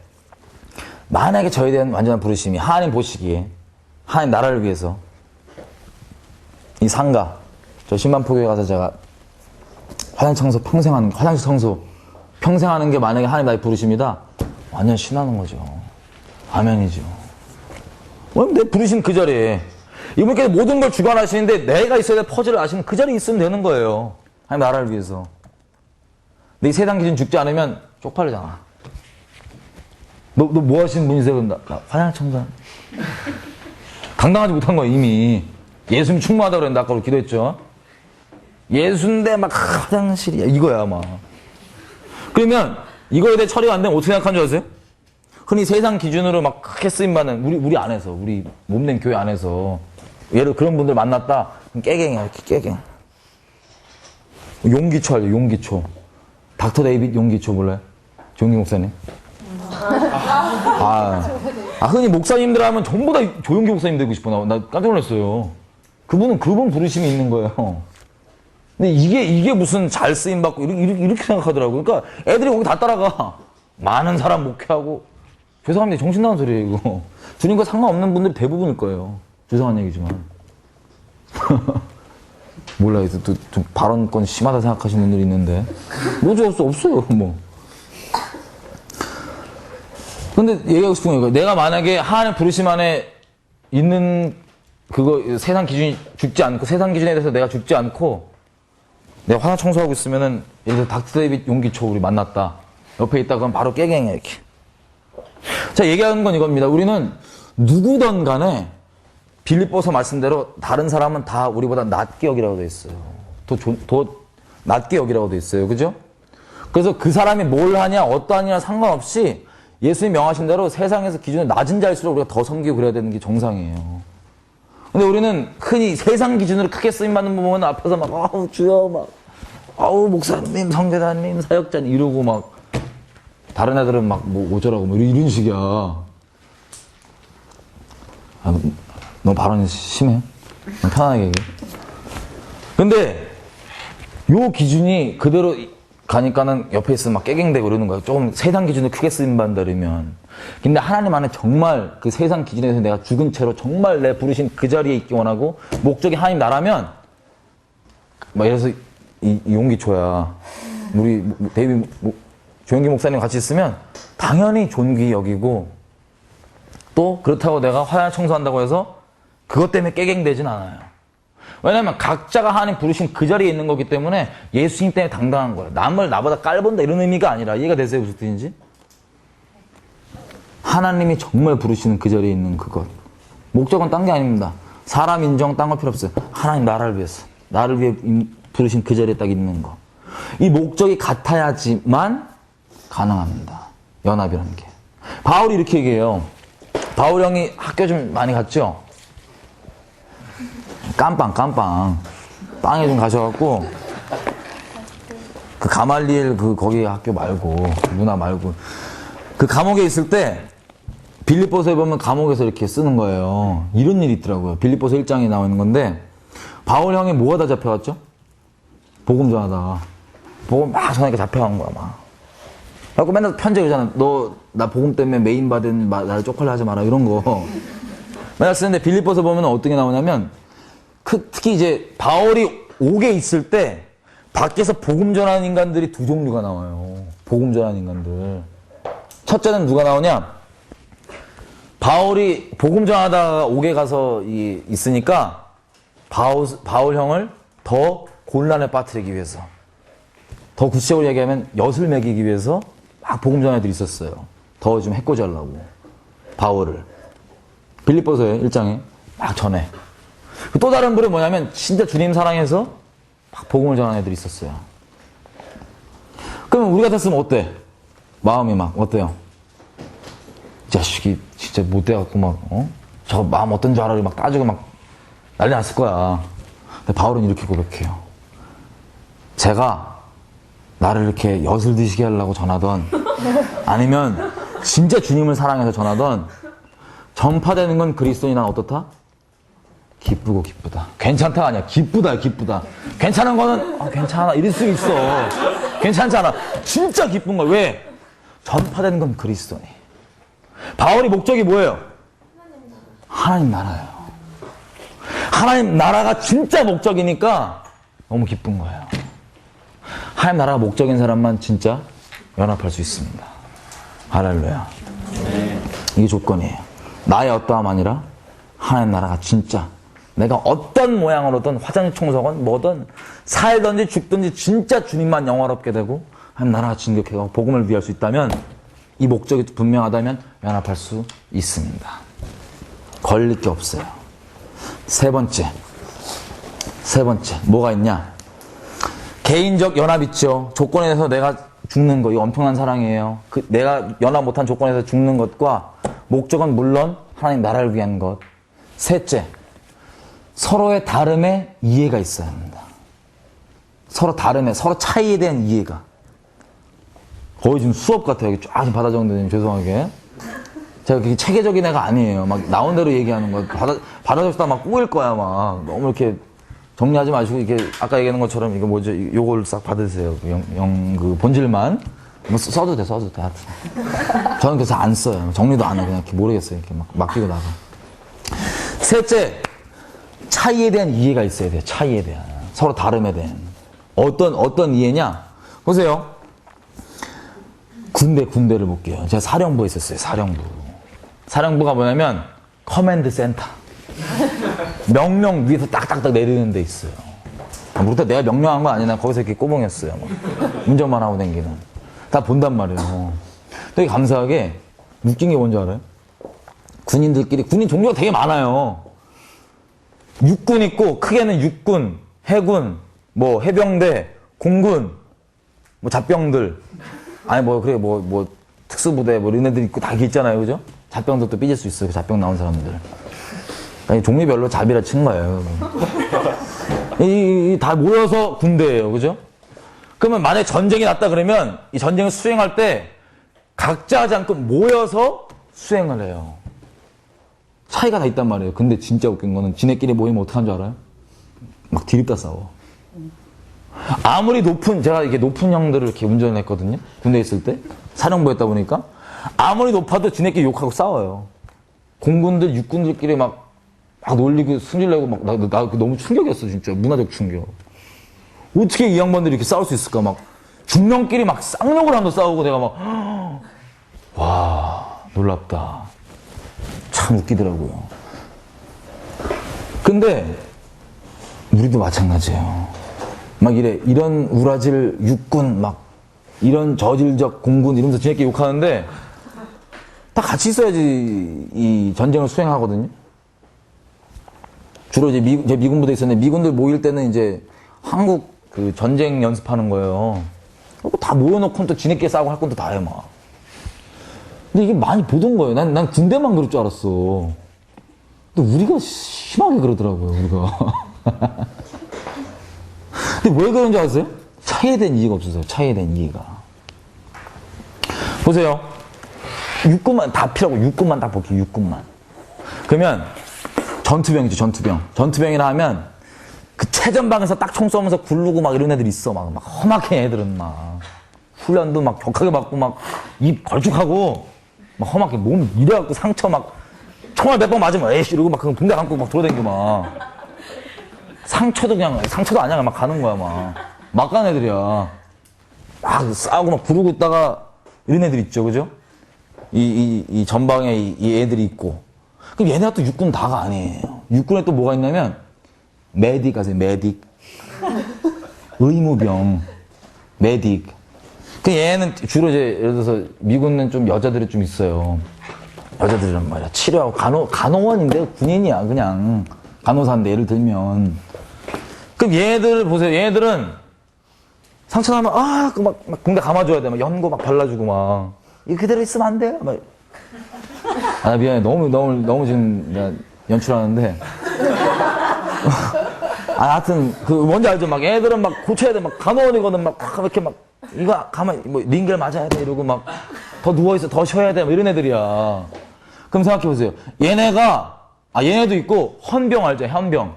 만약에 저에 대한 완전한 부르심이 하나님 보시기에 하나님 나라를 위해서 이 상가, 저 신반포교회 가서 제가 화장실 청소 평생 하는 게 만약에 하나님 나의 부르심이다, 완전 신나는 거죠. 아멘이죠. 내 부르심 그 자리에 이분께서 모든 걸 주관하시는데 내가 있어야 될 퍼즐을 아시면 그 자리에 있으면 되는 거예요. 하나님 나라를 위해서. 근데 이 세상 기준 죽지 않으면 쪽팔리잖아. 너 뭐 하시는 분이세요? 나 화장실 청소. 당당하지 못한 거야 이미. 예수님 충만하다고 그랬는데 아까 우리 기도했죠. 예수인데 막 화장실이야 이거야 막. 그러면 이거에 대해 처리가 안 되면 어떻게 생각하는 줄 아세요? 흔히 세상 기준으로 막 크게 쓰임받는 우리 안에서, 우리 몸된 교회 안에서 예를 그런 분들 만났다. 그럼 깨갱이야, 이렇게 깨갱. 용기초 알죠? 용기초. 닥터 데이빗 용기초 몰라요? 조용기 목사님. 흔히 목사님들 하면 전부 다 조용기 목사님 되고 싶어. 나 깜짝 놀랐어요. 그분 부르심이 있는 거예요. 근데 이게 무슨 잘 쓰임받고 이렇게 생각하더라고요. 그러니까 애들이 거기 다 따라가. 많은 사람 목회하고. 죄송합니다. 정신 나간 소리예요, 이거. 주님과 상관없는 분들이 대부분일 거예요. 죄송한 얘기지만. 몰라요. 또 좀 발언권 심하다 생각하시는 분들이 있는데. 뭐 어쩔 수 없어요, 뭐. 근데 얘기하고 싶은 건 이거예요. 내가 만약에 하나님 부르심 안에 있는 그거, 세상 기준이 죽지 않고, 세상 기준에 대해서 내가 죽지 않고, 내가 화장 청소하고 있으면은, 예를 들어 닥터 데이빗 용기초 우리 만났다. 옆에 있다 그러면 바로 깨갱해, 이렇게. 자, 얘기하는 건 이겁니다. 우리는 누구든 간에 빌립보서 말씀대로 다른 사람은 다 우리보다 낮게 여기라고 돼 있어요. 더 낮게 여기라고 돼 있어요. 그죠? 그래서 그 사람이 뭘 하냐, 어떠하냐 상관없이 예수님 명하신 대로 세상에서 기준이 낮은 자일수록 우리가 더 섬기고 그래야 되는 게 정상이에요. 근데 우리는 흔히 세상 기준으로 크게 쓰임받는 부분은 앞에서 막, 아우, 주여, 막, 아우, 목사님, 성대사님, 사역자님, 이러고 막, 다른 애들은 막, 뭐, 어쩌라고, 뭐, 이런 식이야. 아, 너무 발언이 심해? 편안하게 얘기해. 근데, 요 기준이 그대로 가니까는 옆에 있으면 막 깨갱대고 그러는 거야. 조금 세상 기준으로 크게 쓰임받는다 그러면. 근데 하나님 안에 정말 그 세상 기준에서 내가 죽은 채로 정말 내 부르신 그 자리에 있기 원하고 목적이 하나님 나라면 막 이래서 이 용기 줘야 우리 조영기 목사님 같이 있으면 당연히 존귀 여기고 또 그렇다고 내가 화양 청소한다고 해서 그것 때문에 깨갱되진 않아요. 왜냐면 각자가 하나님 부르신 그 자리에 있는 거기 때문에 예수님 때문에 당당한 거예요. 남을 나보다 깔본다 이런 의미가 아니라 이해가 되세요? 무슨 뜻인지? 하나님이 정말 부르시는 그 자리에 있는 그것. 목적은 딴 게 아닙니다. 사람 인정 딴 거 필요 없어요. 하나님 나라를 위해서. 나를 위해 부르신 그 자리에 딱 있는 거. 이 목적이 같아야지만 가능합니다. 연합이라는 게. 바울이 이렇게 얘기해요. 바울 형이 학교 좀 많이 갔죠? 깜빵. 빵에 좀 가셔갖고, 그 가말리엘 거기 학교 말고, 문화 말고, 그 감옥에 있을 때, 빌립보서에 보면 감옥에서 이렇게 쓰는 거예요. 이런 일이 있더라고요. 빌립보서 1장에 나와 있는 건데, 바울 형이 뭐가 다 잡혀갔죠? 복음 전하다가. 복음 막 전하니까 잡혀간 거야, 막. 그래갖고 맨날 편지 그러잖아. 너, 나 복음 때문에 메인 받은, 나를 쪽팔려 하지 마라, 이런 거. 맨날 쓰는데 빌립보서 보면 어떤 게 나오냐면, 특히 이제 바울이 옥에 있을 때 밖에서 복음 전하는 인간들이 두 종류가 나와요. 복음 전하는 인간들. 첫째는 누가 나오냐? 바울이 복음 전하다가 옥에 가서 있으니까 바울 형을 더 곤란에 빠뜨리기 위해서, 더 구체적으로 얘기하면 엿을 매기기 위해서 막 복음 전하는 애들이 있었어요. 더 좀 해코지 하려고. 바울을. 빌립보서의 1장에 막 전해. 또 다른 분은 뭐냐면 진짜 주님 사랑해서 막 복음을 전하는 애들이 있었어요. 그러면 우리 같았으면 어때? 마음이 막 어때요? 이 자식이 진짜 못돼갖고 막 저 마음 어떤 줄 알아? 막 따지고 막 난리 났을 거야. 근데 바울은 이렇게 고백해요. 제가 나를 이렇게 엿을 드시게 하려고 전하던 아니면 진짜 주님을 사랑해서 전하던 전파되는 건 그리스도니 난 어떻다? 기쁘고 기쁘다. 괜찮다가 아니야. 기쁘다. 괜찮은 거는 괜찮아. 이럴 수 있어. 괜찮잖아. 진짜 기쁜 거야. 왜? 전파되는 건 그리스도니. 바울이 목적이 뭐예요? 하나님 나라예요. 하나님 나라가 진짜 목적이니까 너무 기쁜 거예요. 하나님 나라가 목적인 사람만 진짜 연합할 수 있습니다. 할렐루야. 이게 조건이에요. 나의 어떠함 아니라 하나님 나라가 진짜 내가 어떤 모양으로든 화장실 청소건 뭐든 살든지 죽든지 진짜 주님만 영화롭게 되고 하나님 나라가 진격해서 복음을 위할 수 있다면 이 목적이 분명하다면 연합할 수 있습니다. 걸릴 게 없어요. 세 번째 뭐가 있냐? 개인적 연합 있죠. 조건에서 내가 죽는 거, 이거 엄청난 사랑이에요. 내가 연합 못한 조건에서 죽는 것과 목적은 물론 하나님 나라를 위한 것. 셋째, 서로의 다름에 이해가 있어야 합니다. 서로 차이에 대한 이해가. 거의 지금 수업 같아요. 여기 쫙 받아 적는데 죄송하게. 제가 그렇게 체계적인 애가 아니에요. 막 나온 대로 얘기하는 거. 받아 적다 막 꼬일 거야, 막. 너무 이렇게 정리하지 마시고, 이게 아까 얘기하는 것처럼 이거 뭐죠? 요걸 싹 받으세요. 그 본질만. 뭐 써도 돼. 하여튼. 저는 그래서 안 써요. 정리도 안 해. 그냥 이렇게 모르겠어요. 이렇게 막 맡기고 나가. 셋째, 차이에 대한 이해가 있어야 돼요. 차이에 대한. 서로 다름에 대한. 어떤 이해냐? 보세요. 군대를 볼게요. 제가 사령부에 있었어요. 사령부가 뭐냐면, 커맨드 센터. 명령 위에서 딱딱딱 내리는 데 있어요. 모르겠다. 내가 명령한 거 아니나 거기서 이렇게 꼬봉했어요. 막. 운전만 하고 다니기는. 다 본단 말이에요. 되게 감사하게 웃긴 게 뭔지 알아요? 군인 종류가 되게 많아요. 육군 있고, 크게는 육군, 해군, 뭐, 해병대, 공군, 뭐, 잡병들. 아니, 뭐, 그래, 뭐, 특수부대, 뭐, 이런 애들 있고 다 있잖아요. 그죠? 잡병들도 삐질 수 있어요. 잡병 나온 사람들. 아니, 종류별로 잡이라 친 거예요. 다 모여서 군대예요. 그죠? 그러면 만약에 전쟁이 났다 그러면 이 전쟁을 수행할 때 각자 하지 않고 모여서 수행을 해요. 차이가 다 있단 말이에요. 근데 진짜 웃긴 거는 지네끼리 모이면 어떡한 줄 알아요? 막 디립다 싸워. 아무리 제가 이렇게 높은 형들을 이렇게 운전을 했거든요. 군대에 있을 때. 사령부였다 보니까. 아무리 높아도 지네끼리 욕하고 싸워요. 공군들, 육군들끼리 막 놀리고 승질내고 막, 나 너무 충격이었어, 진짜. 문화적 충격. 어떻게 이 양반들이 이렇게 싸울 수 있을까? 막, 중령끼리 막 쌍욕을 하면서 싸우고 내가 막, 와, 놀랍다. 참 웃기더라고요. 근데, 우리도 마찬가지예요. 막 이런 우라질 육군, 막, 이런 저질적 공군 이러면서 지네끼리 욕하는데, 다 같이 있어야지 이 전쟁을 수행하거든요. 주로 이제 미군 부대에 있었는데, 미군들 모일 때는 이제 한국 그 전쟁 연습하는 거예요. 다 모여놓고는 또 지네끼리 싸우고 할 건 또 다 해, 막. 근데 이게 많이 보던 거예요. 난 군대만 그럴 줄 알았어. 근데 우리가 심하게 그러더라고요, 우리가. 근데 왜 그런 줄 아세요? 차이에 대한 이해가 없어서요, 차이에 대한 이해가. 보세요. 육군만 다 필요하고, 육군만 딱 볼게요, 육군만. 그러면, 전투병이죠, 전투병. 전투병이라 하면, 그 최전방에서 딱 총 쏘면서 굴르고 막 이런 애들 있어. 막 험하게 애들은 막. 훈련도 막 격하게 받고 막 입 걸쭉하고 막 험하게 몸 이래갖고 상처 막 총알 몇 번 맞으면 에이씨 이러고 막 붕대 감고 막 돌아다니고 막. 상처도 아니야. 막 가는 거야, 막. 막 가는 애들이야. 막 싸우고 막 부르고 있다가 이런 애들 있죠, 그죠? 이 전방에 이 애들이 있고. 그럼 얘네가 또 육군 다가 아니에요. 육군에 또 뭐가 있냐면, 메딕 아세요? 메딕. 의무병. 메딕. 그 얘는 주로 이제, 예를 들어서, 미군은 좀 여자들이 좀 있어요. 여자들이란 말이야. 치료하고, 간호원인데, 군인이야, 그냥. 간호사인데, 예를 들면. 그럼 얘들 보세요. 얘들은, 상처 나면, 막 붕대 감아줘야 돼. 막 연고 막 발라주고 막. 이거 그대로 있으면 안 돼. 막. 미안해. 너무 지금 내가 연출하는데. 하여튼, 뭔지 알죠? 막 애들은 막 고쳐야 돼. 막 간호원이거든. 막 이렇게 막, 이거 가만히, 뭐, 링겔 맞아야 돼. 이러고 막, 더 누워있어. 더 쉬어야 돼. 뭐 이런 애들이야. 그럼 생각해보세요. 얘네도 있고, 헌병 알죠? 헌병.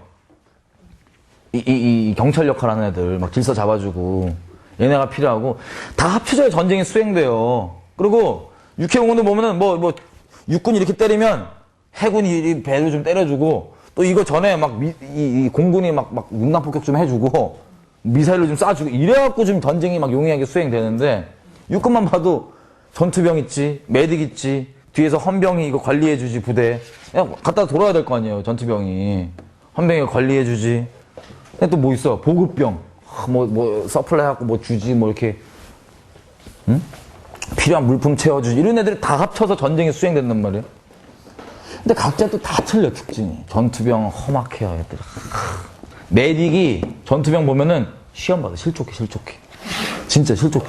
이 경찰 역할 하는 애들. 막 질서 잡아주고. 얘네가 필요하고. 다 합쳐져야 전쟁이 수행돼요. 그리고, 육해공군도 보면은 육군이 이렇게 때리면, 해군이 배를 좀 때려주고, 또 이거 전에 이 공군이 막 융납폭격 좀 해주고, 미사일로 좀 쏴주고, 이래갖고 좀 전쟁이 막 용이하게 수행되는데, 육군만 봐도 전투병 있지, 메딕 있지, 뒤에서 헌병이 이거 관리해주지, 부대. 그냥 갖다 돌아야 될 거 아니에요, 전투병이. 헌병이 관리해주지. 근데 또 뭐 있어? 보급병. 서플라이 하고 뭐 주지, 뭐 이렇게, 응? 필요한 물품 채워주지. 이런 애들이 다 합쳐서 전쟁이 수행된단 말이에요. 근데 각자 또 다 틀려, 특징이. 전투병 험악해요, 애들. 메딕이 전투병 보면은 시험 받아. 실족해. 진짜 실족해.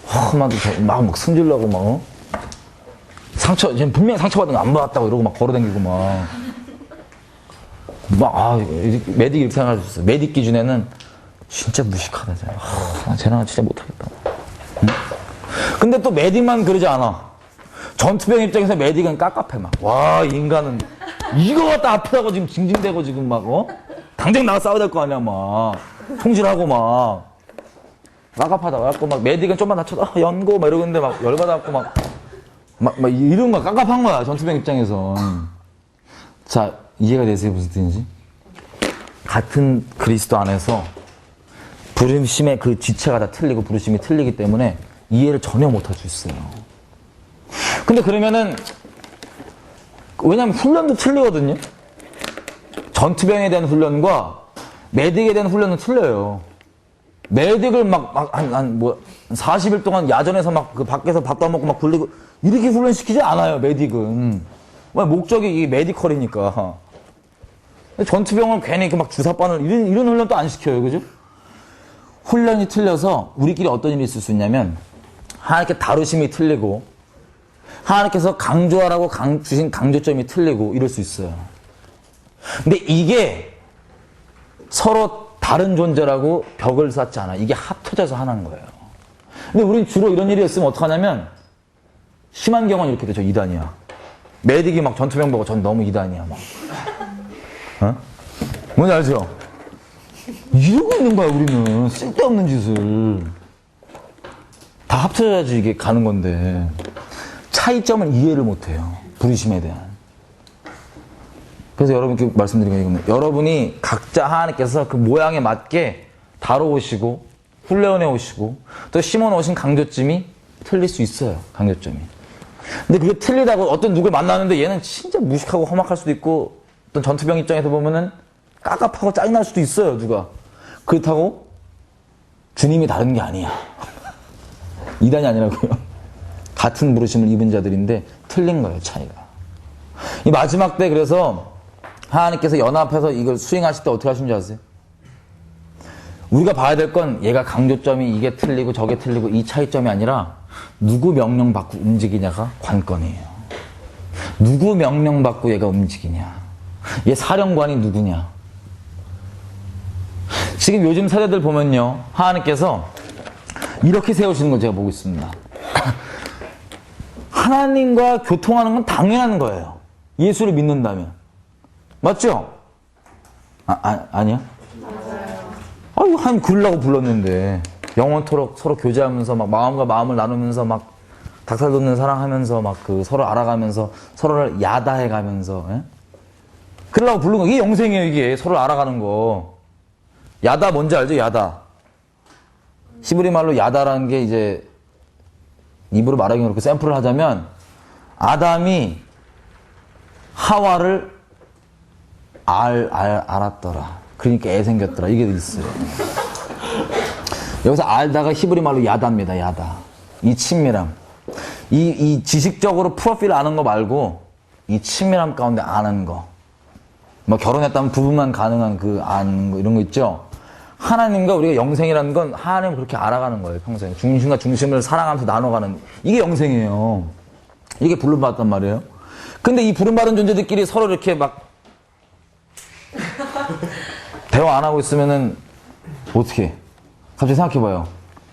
험하게 막 승질나고 막, 분명히 상처받은 거 안 받았다고 이러고 막 걸어다니고 막. 메딕이 이렇게 생각할 수 있어. 메딕 기준에는 진짜 무식하다, 쟤랑 진짜 못하겠다. 응? 근데 또 메딕만 그러지 않아. 전투병 입장에서 메딕은 깝깝해, 막. 와, 인간은, 이거 갖다 아프다고 지금 징징대고 지금 막, 당장 나가 싸워야 될 거 아니야, 막. 총질하고 막. 깝깝하다. 그래갖고 막 메딕은 좀만 다쳐도, 연고, 막 이러는데 막 열받아갖고 막 이런 거 깝깝한 거야, 전투병 입장에선. 자, 이해가 되세요, 무슨 뜻인지? 같은 그리스도 안에서 부르심의 그 지체가 다 틀리고 부르심이 틀리기 때문에 이해를 전혀 못할 수 있어요. 근데 그러면은, 왜냐면 훈련도 틀리거든요? 전투병에 대한 훈련과 메딕에 대한 훈련은 틀려요. 메딕을 40일 동안 야전에서 그 밖에서 밥도 안 먹고 막 굴리고, 이렇게 훈련시키지 않아요, 메딕은. 목적이 이 메디컬이니까. 전투병을 괜히 이렇게 막 주사바늘 이런 훈련 또 안 시켜요. 그죠? 훈련이 틀려서 우리끼리 어떤 일이 있을 수 있냐면 하나님께 다루심이 틀리고 하나님께서 강조하라고 주신 강조점이 틀리고 이럴 수 있어요. 근데 이게 서로 다른 존재라고 벽을 쌓지 않아. 이게 합쳐져서 하나인 거예요. 근데 우린 주로 이런 일이 있으면 어떡하냐면 심한 경우는 이렇게 되죠. 이단이야. 메딕이 막 전투병 보고 전 너무 이단이야. 막. 어? 뭔지 알죠? 이러고 있는 거야, 우리는. 쓸데없는 짓을. 다 합쳐야지 이게 가는 건데. 차이점을 이해를 못 해요. 부르심에 대한. 그래서 여러분께 말씀드린 건 여러분이 각자 하나님께서 그 모양에 맞게 다뤄오시고, 훈련해 오시고, 또 심어 놓으신 강조점이 틀릴 수 있어요. 강조점이. 근데 그게 틀리다고 어떤 누굴 만나는데 얘는 진짜 무식하고 험악할 수도 있고, 어떤 전투병 입장에서 보면은 깝깝하고 짜증날 수도 있어요, 누가. 그렇다고 주님이 다른 게 아니야. 이단이 아니라고요. 같은 부르심을 입은 자들인데 틀린 거예요, 차이가. 이 마지막 때 그래서 하나님께서 연합해서 이걸 수행하실 때 어떻게 하신 줄 아세요? 우리가 봐야 될 건 얘가 강조점이 이게 틀리고 저게 틀리고 이 차이점이 아니라 누구 명령 받고 움직이냐가 관건이에요. 누구 명령 받고 얘가 움직이냐. 얘 사령관이 누구냐. 지금 요즘 세대들 보면요, 하나님께서 이렇게 세우시는 걸 제가 보고 있습니다. 하나님과 교통하는 건 당연한 거예요. 예수를 믿는다면. 맞죠? 아니야? 아유, 하나님 그러려고 불렀는데. 영원토록 서로 교제하면서 막 마음과 마음을 나누면서 막 닭살 돋는 사랑하면서 막 그 서로 알아가면서 서로를 야다해가면서. 예? 그러려고 부른 거. 이게 영생이에요, 이게. 서로 알아가는 거. 야다 뭔지 알죠? 야다. 히브리 말로 야다라는 게 이제 입으로 말하기 그렇게 샘플을 하자면 아담이 하와를 알았더라. 그러니까 애 생겼더라. 이게 있어요. 여기서 알다가 히브리 말로 야다입니다. 야다. 이 친밀함. 이 지식적으로 프로필 아는 거 말고 이 친밀함 가운데 아는 거. 뭐 결혼했다면 부부만 가능한 그 아는 거 이런 거 있죠. 하나님과 우리가 영생이라는 건 하나님을 그렇게 알아가는 거예요. 평생 중심과 중심을 사랑하면서 나눠가는 이게 영생이에요. 이게 부름받았단 말이에요. 근데 이 부름받은 존재들끼리 서로 이렇게 막 대화 안 하고 있으면은 어떻게? 갑자기 생각해봐요.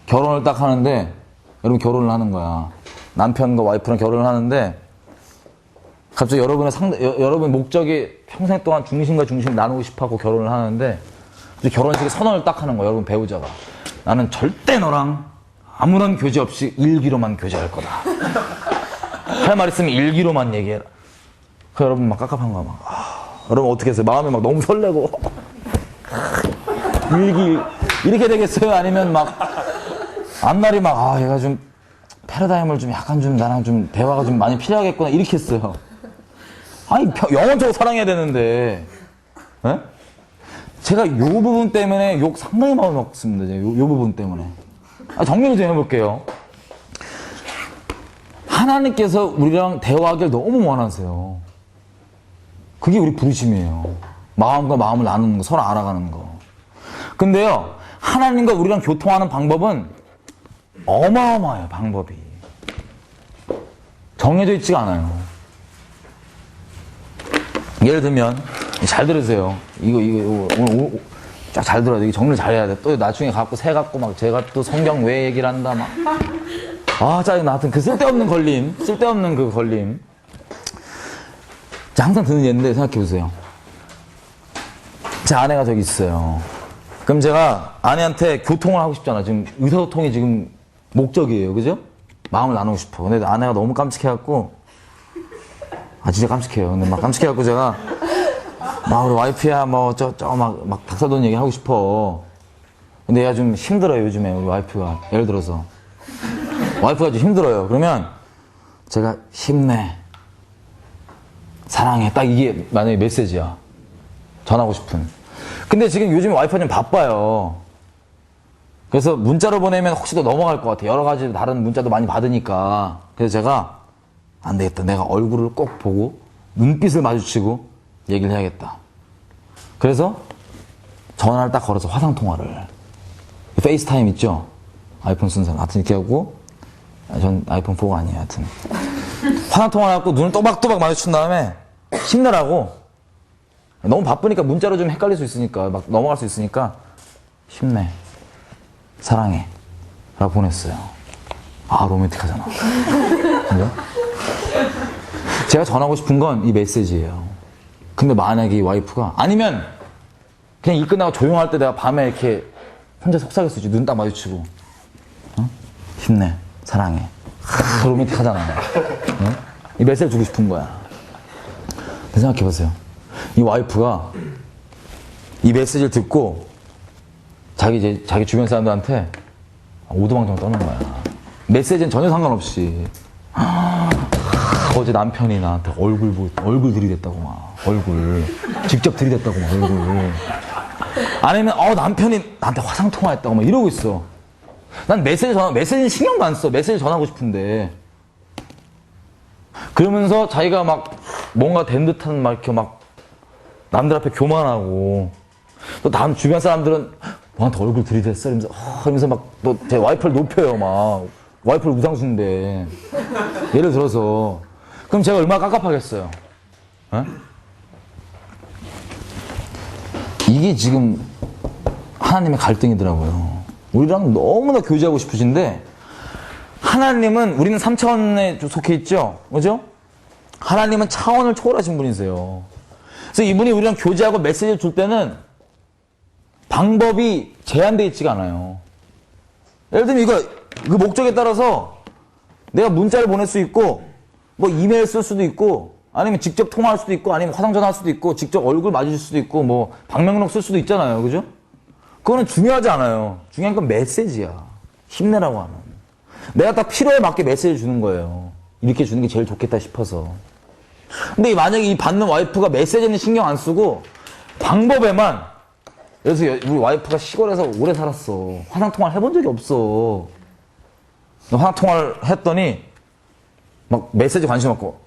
결혼을 딱 하는데 여러분 결혼을 하는 거야. 남편과 와이프랑 결혼을 하는데 갑자기 여러분의 목적이 평생 동안 중심과 중심을 나누고 싶어하고 결혼을 하는데 결혼식에 선언을 딱 하는 거예요. 여러분 배우자가. 나는 절대 너랑 아무런 교제 없이 일기로만 교제할 거다. 할 말 있으면 일기로만 얘기해라. 그 여러분 막 깝깝한 거야. 여러분 어떻게 했어요? 마음이 막 너무 설레고 일기 이렇게 되겠어요? 아니면 막 앞날이 막 얘가 좀 패러다임을 좀 약간 좀 나랑 좀 대화가 좀 많이 필요하겠구나 이렇게 했어요. 아니 영원적으로 사랑해야 되는데. 에? 제가 요 부분 때문에 욕 상당히 많이 먹습니다. 요 부분 때문에. 정리를 좀 해볼게요. 하나님께서 우리랑 대화하기를 너무 원하세요. 그게 우리 부르심이에요. 마음과 마음을 나누는 거, 서로 알아가는 거. 근데요, 하나님과 우리랑 교통하는 방법은 어마어마해요, 방법이. 정해져 있지가 않아요. 예를 들면, 잘 들으세요. 이거, 오늘 쫙 잘 들어야 돼. 이거 정리를 잘 해야 돼. 또 나중에 갖고 새 갖고 막 제가 또 성경 외 얘기를 한다, 막. 짜증나. 하여튼 그 쓸데없는 걸림. 쓸데없는 그 걸림. 자, 항상 듣는 예인데 생각해보세요. 제 아내가 저기 있어요. 그럼 제가 아내한테 교통을 하고 싶잖아. 지금 의사소통이 지금 목적이에요. 그죠? 마음을 나누고 싶어. 근데 아내가 너무 깜찍해갖고, 진짜 깜찍해요. 근데 막 깜찍해갖고 제가, 우리 와이프야, 막 닭살돋는 얘기 하고 싶어. 근데 얘가 좀 힘들어요, 요즘에, 우리 와이프가. 예를 들어서. 와이프가 좀 힘들어요. 그러면 제가 힘내. 사랑해. 딱 이게 만약에 메시지야. 전하고 싶은. 근데 지금 요즘 와이프가 좀 바빠요. 그래서 문자로 보내면 혹시 더 넘어갈 것 같아. 여러 가지 다른 문자도 많이 받으니까. 그래서 제가 안 되겠다. 내가 얼굴을 꼭 보고 눈빛을 마주치고 얘기를 해야겠다. 그래서 전화를 딱 걸어서 화상통화를. 페이스타임 있죠? 아이폰 쓴 사람. 하여튼 이렇게 하고, 전 아이폰 4가 아니에요, 하여튼. 화상통화를 하고 눈을 또박또박 마주친 다음에 힘내라고. 너무 바쁘니까 문자로 좀 헷갈릴 수 있으니까, 막 넘어갈 수 있으니까, 힘내. 사랑해. 라고 보냈어요. 아, 로맨틱하잖아. 그죠? 제가 전하고 싶은 건 이 메시지예요. 근데 만약에 이 와이프가, 아니면 그냥 일 끝나고 조용할 때 내가 밤에 이렇게 혼자 속삭였을지, 눈 딱 마주치고, 어? 힘내. 사랑해. 로맨틱하잖아. 어? 이 메시지를 주고 싶은 거야. 생각해보세요. 이 와이프가 이 메시지를 듣고 자기 주변 사람들한테 오두방정 떠는 거야. 메시지는 전혀 상관없이. 어제 남편이 나한테 얼굴 들이댔다고 막. 얼굴. 직접 들이댔다고 막, 얼굴. 아니면, 남편이 나한테 화상통화했다고 막 이러고 있어. 난 메시지는 신경도 안 써. 메시지 전하고 싶은데. 그러면서 자기가 막 뭔가 된 듯한 막 이렇게 막 남들 앞에 교만하고 또 다음 주변 사람들은 너한테 얼굴 들이댔어 이러면서 막 또 제 와이프를 높여요. 막 와이프를 우상숭배. 예를 들어서 그럼 제가 얼마나 깝깝하겠어요. 에? 이게 지금 하나님의 갈등이더라고요. 우리랑 너무나 교제하고 싶으신데 하나님은, 우리는 3차원에 속해 있죠? 그죠? 하나님은 차원을 초월하신 분이세요. 그래서 이분이 우리랑 교제하고 메시지를 줄 때는 방법이 제한되어 있지가 않아요. 예를 들면 그 목적에 따라서 내가 문자를 보낼 수 있고, 뭐 이메일 쓸 수도 있고, 아니면 직접 통화할 수도 있고, 아니면 화상전화 할 수도 있고, 직접 얼굴 마주칠 수도 있고, 뭐 방명록 쓸 수도 있잖아요. 그죠? 그거는 중요하지 않아요. 중요한 건 메시지야. 힘내라고 하는. 내가 딱 필요에 맞게 메시지를 주는 거예요. 이렇게 주는 게 제일 좋겠다 싶어서. 근데 만약에 이 받는 와이프가 메시지는 신경 안 쓰고 방법에만, 그래서 우리 와이프가 시골에서 오래 살았어. 화상통화를 해본 적이 없어. 화상통화를 했더니 막 메시지 관심 없고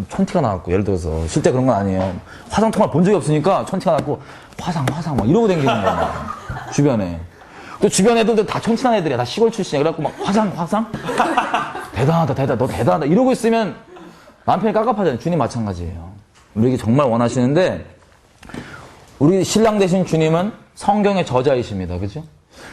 천티가 나왔고, 예를 들어서 실제 그런 건 아니에요. 화상통화를 본 적이 없으니까 천티가 나왔고 화상 막 이러고 다니는 거야. 주변에. 또 주변 애들도 다 천친한 애들이야. 다 시골 출신이야. 그래갖고 막 화상? 대단하다. 너 대단하다. 이러고 있으면 남편이 깝깝하잖아요. 주님 마찬가지예요. 우리에게 정말 원하시는데, 우리 신랑 되신 주님은 성경의 저자이십니다. 그죠?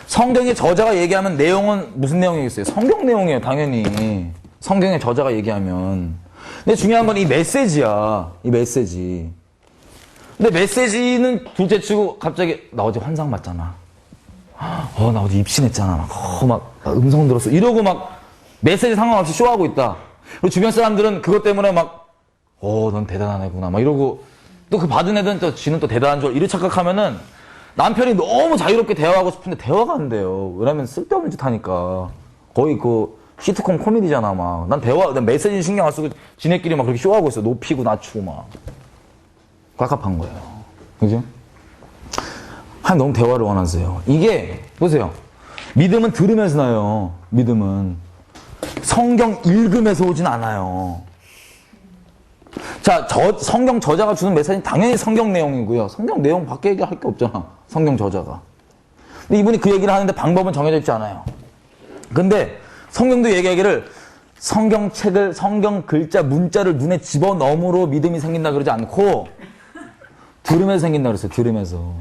성경의 저자가 얘기하면 내용은 무슨 내용이겠어요? 성경 내용이에요. 당연히. 성경의 저자가 얘기하면. 근데 중요한 건 이 메시지야. 이 메시지. 근데 메시지는 둘째 치고 갑자기 나 어제 환상 봤잖아. 나 어제 입신했잖아. 막 음성 들었어. 이러고 막 메시지 상관없이 쇼하고 있다. 그리고 주변 사람들은 그것 때문에 막 넌 대단한 애구나. 막 이러고 또 그 받은 애들은 또 지는 또 대단한 줄 이렇게 착각하면은 남편이 너무 자유롭게 대화하고 싶은데 대화가 안 돼요. 왜냐면 쓸데없는 짓 하니까. 거의 그 시트콤 코미디잖아. 막 난 메시지 신경 안 쓰고 지네끼리 막 그렇게 쇼하고 있어. 높이고 낮추고 막. 깝깝한 거예요. 그죠? 너무 대화를 원하세요. 이게 보세요. 믿음은 들으면서 나요. 믿음은 성경 읽으면서 오진 않아요. 자, 성경 저자가 주는 메시지는 당연히 성경 내용이고요. 성경 내용 밖에 얘기할 게 없잖아. 성경 저자가. 근데 이분이 그 얘기를 하는데 방법은 정해져 있지 않아요. 근데 성경도 얘기하기를 성경책을, 성경 글자, 문자를 눈에 집어넣음으로 믿음이 생긴다 그러지 않고 들으면서 생긴다 그랬어요. 들으면서.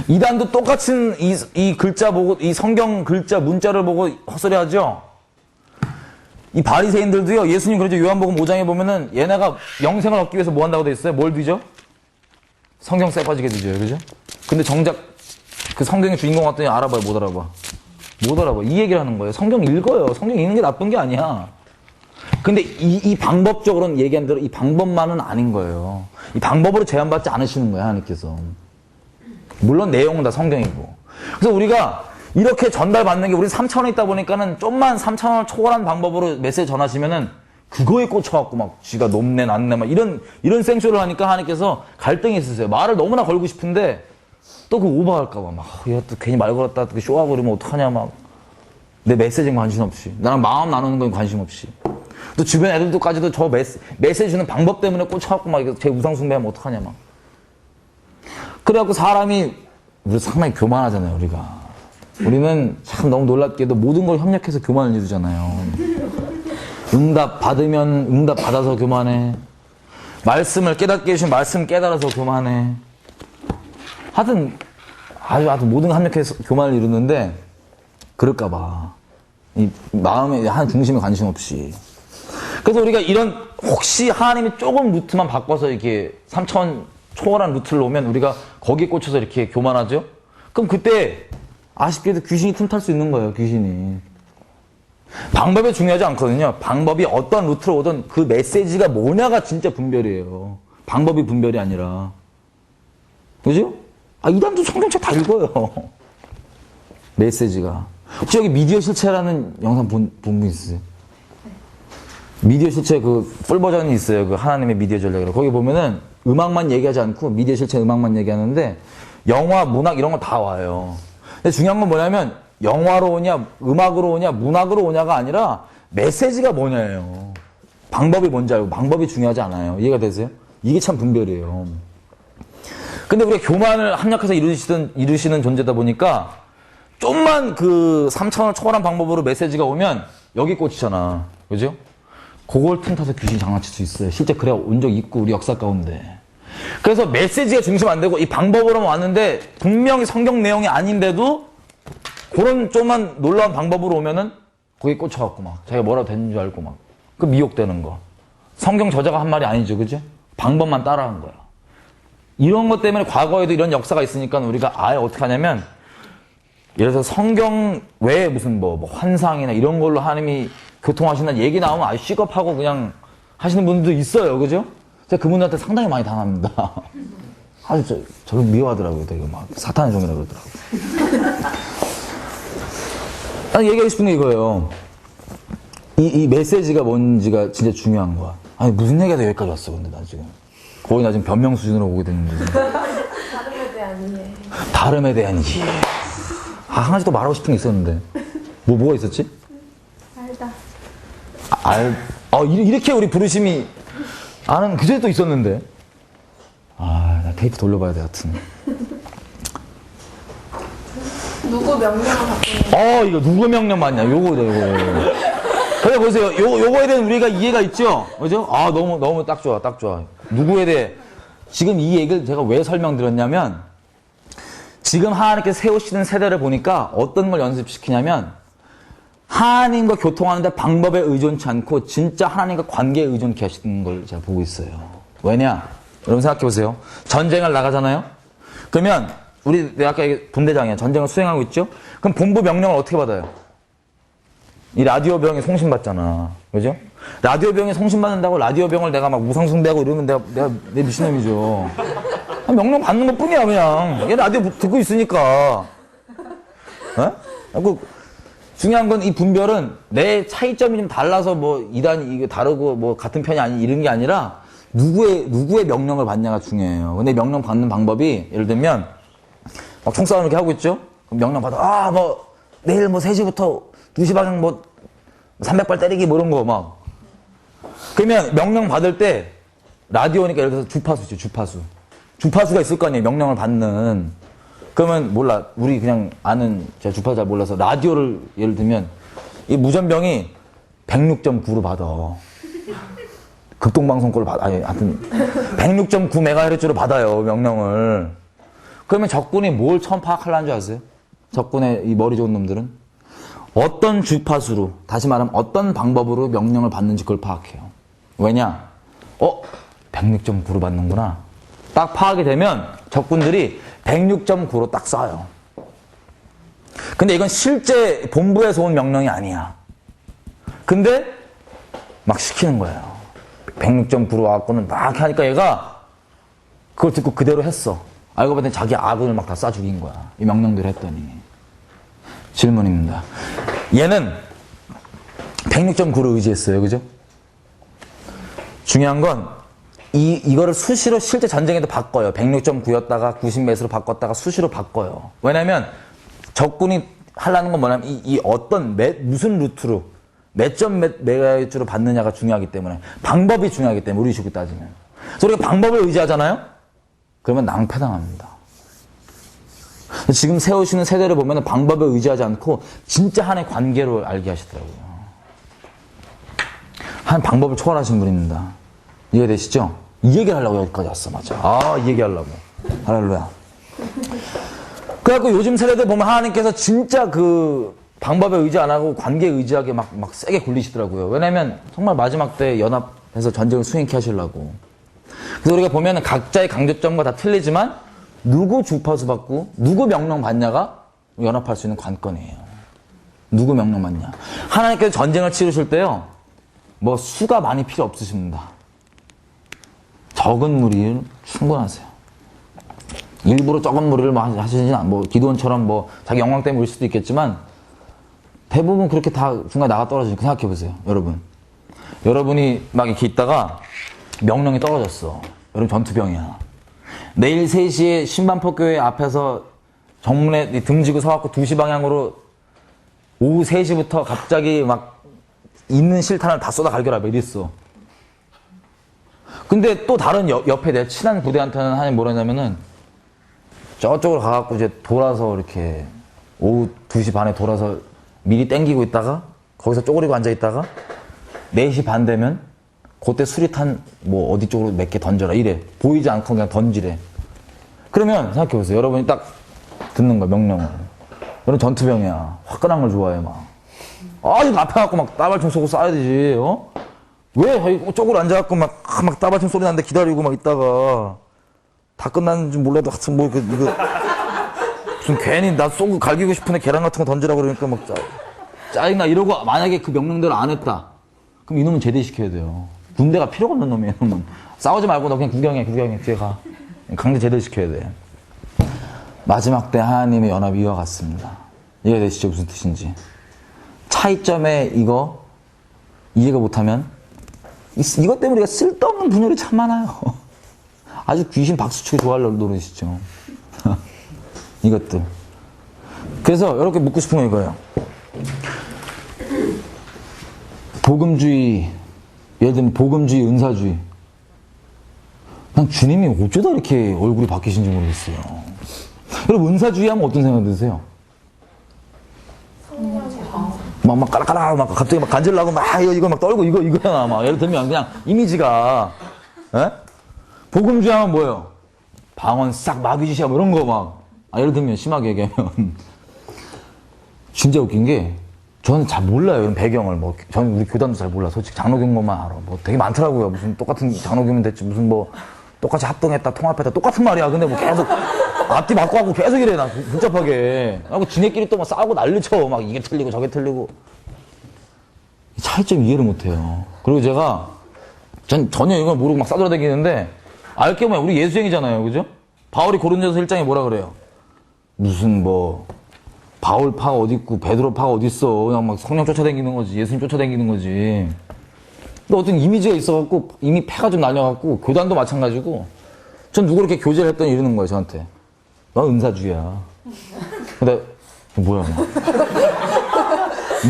이단도 똑같은 이 글자 보고, 이 성경 글자, 문자를 보고 헛소리 하죠? 이 바리새인들도요, 예수님 그러죠. 요한복음 5장에 보면은 얘네가 영생을 얻기 위해서 뭐 한다고 돼 있어요? 뭘 뒤져? 성경 쎄 빠지게 뒤져요. 그죠? 근데 정작 그 성경의 주인공 같더니 알아봐요. 못 알아봐. 이 얘기를 하는 거예요. 성경 읽어요. 성경 읽는 게 나쁜 게 아니야. 근데 이 방법적으로는 얘기한 대로 이 방법만은 아닌 거예요. 이 방법으로 제한받지 않으시는 거예요. 하나님께서. 물론 내용은 다 성경이고. 그래서 우리가 이렇게 전달받는 게 우리 3차원에 있다 보니까는 좀만 3차원을 초월한 방법으로 메시지 전하시면은 그거에 꽂혀갖고 막 지가 높네 낮네 막 이런 생쇼를 하니까 하나님께서 갈등이 있으세요. 말을 너무나 걸고 싶은데 또 그 오버할까봐 막 얘 또 괜히 말 걸었다 또 쇼하고 그러면 어떡하냐 막 내 메시지엔 관심 없이 나랑 마음 나누는 건 관심 없이 또 주변 애들도까지도 저 메시지 주는 방법 때문에 꽂혀갖고 막 제 우상숭배하면 어떡하냐 막 그래갖고 사람이, 우리 상당히 교만하잖아요, 우리가. 우리는 참 너무 놀랍게도 모든 걸 협력해서 교만을 이루잖아요. 응답 받으면 응답 받아서 교만해. 말씀을 깨닫게 해주시면 말씀 깨달아서 교만해. 하여튼 아주 모든 걸 협력해서 교만을 이루는데 그럴까봐 이 마음에 한 중심에 관심 없이. 그래서 우리가 이런 혹시 하나님이 조금 루트만 바꿔서 이렇게 3차원 초월한 루트를 오면 우리가 거기에 꽂혀서 이렇게 교만하죠? 그럼 그때 아쉽게도 귀신이 틈탈 수 있는 거예요, 귀신이. 방법이 중요하지 않거든요. 방법이 어떤 루트로 오든 그 메시지가 뭐냐가 진짜 분별이에요. 방법이 분별이 아니라. 그죠? 이단도 성경책 다 읽어요. 메시지가. 혹시 여기 미디어 실체라는 영상 본 분 있으세요? 미디어 실체 그 풀 버전이 있어요. 그 하나님의 미디어 전략이라고. 거기 보면은 음악만 얘기하지 않고 미디어 실체 음악만 얘기하는데 영화, 문학 이런 거 다 와요. 근데 중요한 건 뭐냐면 영화로 오냐, 음악으로 오냐, 문학으로 오냐가 아니라 메시지가 뭐냐예요. 방법이 뭔지 알고 방법이 중요하지 않아요. 이해가 되세요? 이게 참 분별이에요. 근데 우리가 교만을 합력해서 이루시는 존재다 보니까 좀만 그 3차원을 초월한 방법으로 메시지가 오면 여기 꽂히잖아. 그죠? 그걸 틈타서 귀신이 장난칠 수 있어요. 실제 그래 온 적 있고 우리 역사 가운데. 그래서 메시지가 중심 안 되고 이 방법으로만 왔는데 분명히 성경 내용이 아닌데도 그런 좀만 놀라운 방법으로 오면은 거기에 꽂혀갖고 막 자기가 뭐라도 되는 줄 알고 막 그 미혹되는 거. 성경 저자가 한 말이 아니죠. 그죠? 방법만 따라한 거야. 이런 것 때문에 과거에도 이런 역사가 있으니까 우리가 아예 어떻게 하냐면 예를 들어서 성경 외에 무슨 뭐 환상이나 이런 걸로 하나님이 교통하신다는 얘기 나오면 아주 시겁하고 그냥 하시는 분들도 있어요. 그죠? 제가 그분들한테 상당히 많이 당합니다. 아주 저를 미워하더라고요. 되게 막 사탄의 종이라고 그러더라고요. 아니, 얘기하고 싶은 게 이거예요. 이 메시지가 뭔지가 진짜 중요한 거야. 아니, 무슨 얘기가 여기까지 왔어, 근데 나 지금. 거의 나 지금 변명 수준으로 오게 됐는데. 다름에 대한 이해. 다름에 대한 이해. 한 가지 더 말하고 싶은 게 있었는데. 뭐가 있었지? 알다. 이렇게 우리 부르심이 아는 그제도 또 있었는데. 나 테이프 돌려봐야 돼, 하여튼. 누구 명령을 받고 이거 누구 명령 맞냐? 요거. 그래 보세요. 요거에 대한 우리가 이해가 있죠? 그죠? 너무 딱 좋아. 누구에 대해. 지금 이 얘기를 제가 왜 설명드렸냐면, 지금 하나님께서 세우시는 세대를 보니까 어떤 걸 연습시키냐면, 하나님과 교통하는데 방법에 의존치 않고 진짜 하나님과 관계에 의존케 하시는 걸 제가 보고 있어요. 왜냐? 여러분 생각해 보세요. 전쟁을 나가잖아요? 그러면 내가 아까 분대장이야. 전쟁을 수행하고 있죠? 그럼 본부 명령을 어떻게 받아요? 이 라디오 병에 송신받잖아. 그죠? 라디오 병에 송신받는다고 라디오 병을 내가 막 무상숭배하고 이러면 내 미친놈이죠. 명령 받는 것 뿐이야, 그냥. 얘 라디오 듣고 있으니까. 중요한 건 이 분별은 내 차이점이 좀 달라서 뭐 이단이 이게 다르고 뭐 같은 편이 아니 이런 게 아니라 누구의 명령을 받냐가 중요해요. 근데 명령 받는 방법이 예를 들면 막 총싸움 이렇게 하고 있죠? 그럼 명령 받아. 내일 3시부터 2시 방향 300발 때리기 이런 거 막. 그러면 명령 받을 때 라디오니까 예를 들어서 주파수죠, 주파수. 주파수가 있을 거 아니에요, 명령을 받는. 그러면 몰라. 우리 그냥 아는, 제가 주파수 잘 몰라서 라디오를 예를 들면 이 무전병이 106.9로 받아. 극동방송 거를 받아. 하여튼 106.9MHz로 받아요, 명령을. 그러면 적군이 뭘 처음 파악하려는 줄 아세요? 적군의 이 머리 좋은 놈들은 어떤 주파수로, 다시 말하면 어떤 방법으로 명령을 받는지 그걸 파악해요. 왜냐? 106.9로 받는구나. 딱 파악이 되면 적군들이 106.9로 딱 쏴요. 근데 이건 실제 본부에서 온 명령이 아니야. 근데 막 시키는 거예요. 106.9로 와갖고는 막 하니까 얘가 그걸 듣고 그대로 했어. 알고 봤더니 자기 아군을 막 다 쏴 죽인 거야. 이 명령대로 했더니. 질문입니다. 얘는 106.9로 의지했어요. 그죠? 중요한 건 이거를 수시로 실제 전쟁에도 바꿔요. 106.9였다가 90m로 바꿨다가 수시로 바꿔요. 왜냐면 적군이 하려는 건 뭐냐면 이 어떤 무슨 루트로 몇 점 메가헤르츠로 받느냐가 중요하기 때문에 방법이 중요하기 때문에 우리 식으로 따지면. 그래서 우리가 방법을 의지하잖아요? 그러면 낭패당합니다. 지금 세우시는 세대를 보면 방법에 의지하지 않고 진짜 하나의 관계로 알게 하시더라고요. 한 방법을 초월하신 분입니다. 이해되시죠? 이 얘기를 하려고 여기까지 왔어, 맞아. 이 얘기 하려고. 할렐루야. 그래갖고 요즘 세대들 보면 하나님께서 진짜 그 방법에 의지 안 하고 관계에 의지하게 막 세게 굴리시더라고요. 왜냐면 정말 마지막 때 연합해서 전쟁을 수행케 하시려고. 그래서 우리가 보면 각자의 강조점과 다 틀리지만 누구 주파수 받고 누구 명령 받냐가 연합할 수 있는 관건이에요. 누구 명령 받냐. 하나님께서 전쟁을 치르실 때요. 뭐 수가 많이 필요 없으십니다. 적은 무리를 충분하세요. 일부러 적은 무리를 하시진 않고, 기도원처럼 자기 영광 때문에 올 수도 있겠지만, 대부분 그렇게 다 중간에 나가 떨어지니까 생각해 보세요, 여러분. 여러분이 막 이렇게 있다가 명령이 떨어졌어. 여러분 전투병이야. 내일 3시에 신반포교회 앞에서 정문에 등지고 서갖고 2시 방향으로 오후 3시부터 갑자기 막 있는 실탄을 다 쏟아 갈겨라, 이랬어. 근데 또 다른 옆에 내 친한 부대한테는 하나님 뭐라 했냐면은 저쪽으로 가갖고 이제 돌아서 이렇게 오후 2시 반에 돌아서 미리 땡기고 있다가 거기서 쪼그리고 앉아있다가 4시 반 되면 그때 수리탄 어디 쪽으로 몇 개 던져라 이래. 보이지 않고 그냥 던지래. 그러면 생각해보세요. 여러분이 딱 듣는 거야, 명령을. 여러분 전투병이야. 화끈한 걸 좋아해 막. 이거 앞에 갖고 막 따발총 쏘고 쏴야 되지. 왜 쪼그려 앉아갖고 막 따발총 소리 나는데 기다리고 막 있다가 다 끝났는지 몰라도 하여튼 이거 무슨 괜히 나 쏘고 갈기고 싶은데 계란 같은 거 던지라고 그러니까 막 짜증나 이러고 만약에 그 명령대로 안 했다. 그럼 이놈은 제대시켜야 돼요. 군대가 필요가 없는 놈이에요, 이놈은. 싸우지 말고 너 그냥 구경해, 뒤에 가. 강제 제대시켜야 돼. 마지막 때 하나님의 연합이 이와 같습니다. 이해되시죠? 무슨 뜻인지. 차이점에 이거 이해가 못하면 이것 때문에 우리가 쓸데없는 분열이 참 많아요. 아주 귀신 박수치고 좋아하려고 노릇이죠. 이것들. 그래서 이렇게 묻고 싶은 건 이거예요. 복음주의, 예를 들면 복음주의, 은사주의. 난 주님이 어쩌다 이렇게 얼굴이 바뀌신지 모르겠어요. 여러분 은사주의 하면 어떤 생각 드세요? 막 까락까락 막 갑자기 막 간질나고 막 이거 막 떨고 이거야 막 예를 들면 그냥 이미지가 복음주의 하면 뭐예요? 방언 싹 마귀짓이야 뭐 이런 거 막 예를 들면 심하게 얘기하면 진짜 웃긴 게 저는 잘 몰라요 이런 배경을 저는 우리 교단도 잘 몰라 솔직히 장로교만 알아 되게 많더라고요 무슨 똑같은 장로교면 됐지 무슨 똑같이 합동했다 통합했다 똑같은 말이야 근데 계속 앞뒤 바꿔 하고 계속 이래 나 복잡하게 하고 지네끼리 또 막 싸우고 난리쳐 막 이게 틀리고 저게 틀리고 차이점 이해를 못해요. 그리고 제가 전 전혀 이걸 모르고 막 싸돌아다니는데 알게 뭐야 우리 예수쟁이잖아요 그죠? 바울이 고린도서 1장에 뭐라 그래요? 무슨 바울파가 어디 있고 베드로파가 어디 있어 그냥 막 성령 쫓아다니는 거지 예수님 쫓아다니는 거지. 근데 어떤 이미지가 있어갖고 이미 패가 좀 날려갖고 교단도 마찬가지고 전 누구 이렇게 교제를 했더니 이러는 거예요 저한테. 난 은사주의야. 근데 뭐야